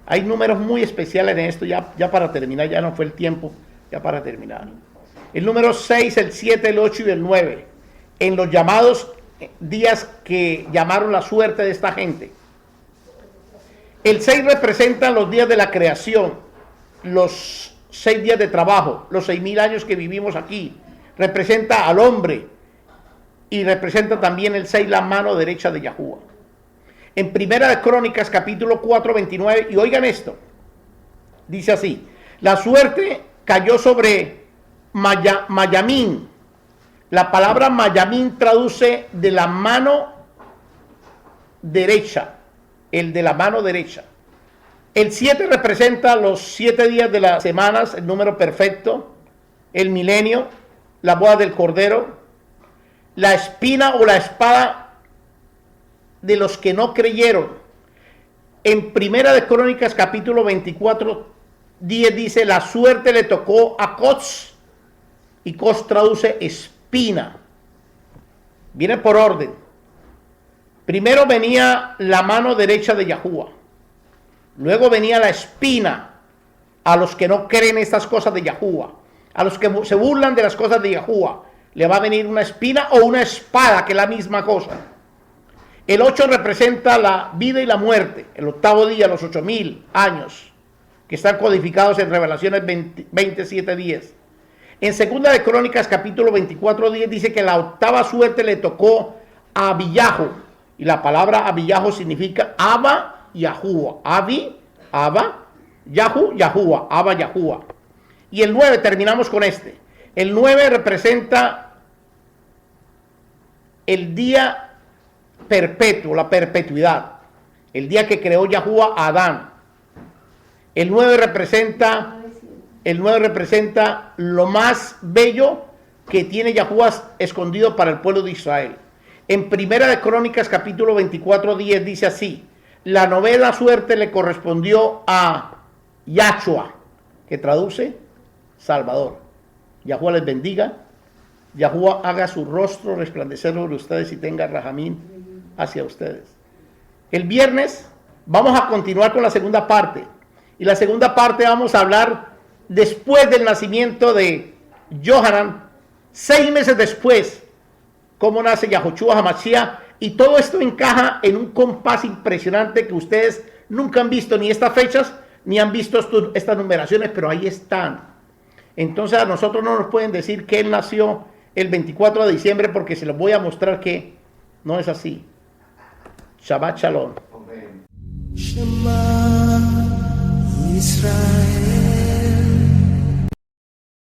Hay números muy especiales en esto. Ya para terminar, ya no fue el tiempo. Ya para terminar. El número 6, el 7, el 8 y el 9. En los llamados días que llamaron la suerte de esta gente. El 6 representa los días de la creación. Los 6 días de trabajo. Los 6,000 años que vivimos aquí. Representa al hombre. Y representa también el 6 la mano derecha de Yahuwah. En Primera de Crónicas, capítulo 4, 29, y oigan esto, dice así: la suerte cayó sobre Mayamín. La palabra Mayamín traduce de la mano derecha, el de la mano derecha. El 7 representa los 7 días de las semanas, el número perfecto, el milenio, la boda del Cordero, la espina o la espada de los que no creyeron. En Primera de Crónicas, capítulo 24, 10 dice, la suerte le tocó a Coz, y Coz traduce espina. Viene por orden. Primero venía la mano derecha de Yahuwah. Luego venía la espina a los que no creen estas cosas de Yahuwah. A los que se burlan de las cosas de Yahuwah. Le va a venir una espina o una espada, que es la misma cosa. El 8 representa la vida y la muerte. El octavo día, los 8000 años, que están codificados en Revelaciones 27:10. En Segunda de Crónicas, capítulo 24:10, dice que la octava suerte le tocó a Abiyahu. Y la palabra Abiyahu significa Abba Yahuwah. Abi, Abba, Yahu, Yahuwah, Abba Yahuwah. Y el 9, terminamos con este. El 9 representa el día perpetuo, la perpetuidad. El día que creó Yahuwah a Adán. El 9 representa lo más bello que tiene Yahuwah escondido para el pueblo de Israel. En Primera de Crónicas, capítulo 24:10, dice así: la novena suerte le correspondió a Yahshua, que traduce Salvador. Yahuwah les bendiga. Yahuwah haga su rostro resplandecer sobre ustedes y tenga rajamín hacia ustedes. El viernes vamos a continuar con la segunda parte. Y la segunda parte vamos a hablar después del nacimiento de Yohanan, 6 meses después, cómo nace Yahushua HaMashiach. Y todo esto encaja en un compás impresionante que ustedes nunca han visto ni estas fechas, ni han visto estas numeraciones, pero ahí están. Entonces a nosotros no nos pueden decir que él nació el 24 de diciembre, porque se los voy a mostrar que no es así. Shabbat Shalom. Shema Israel.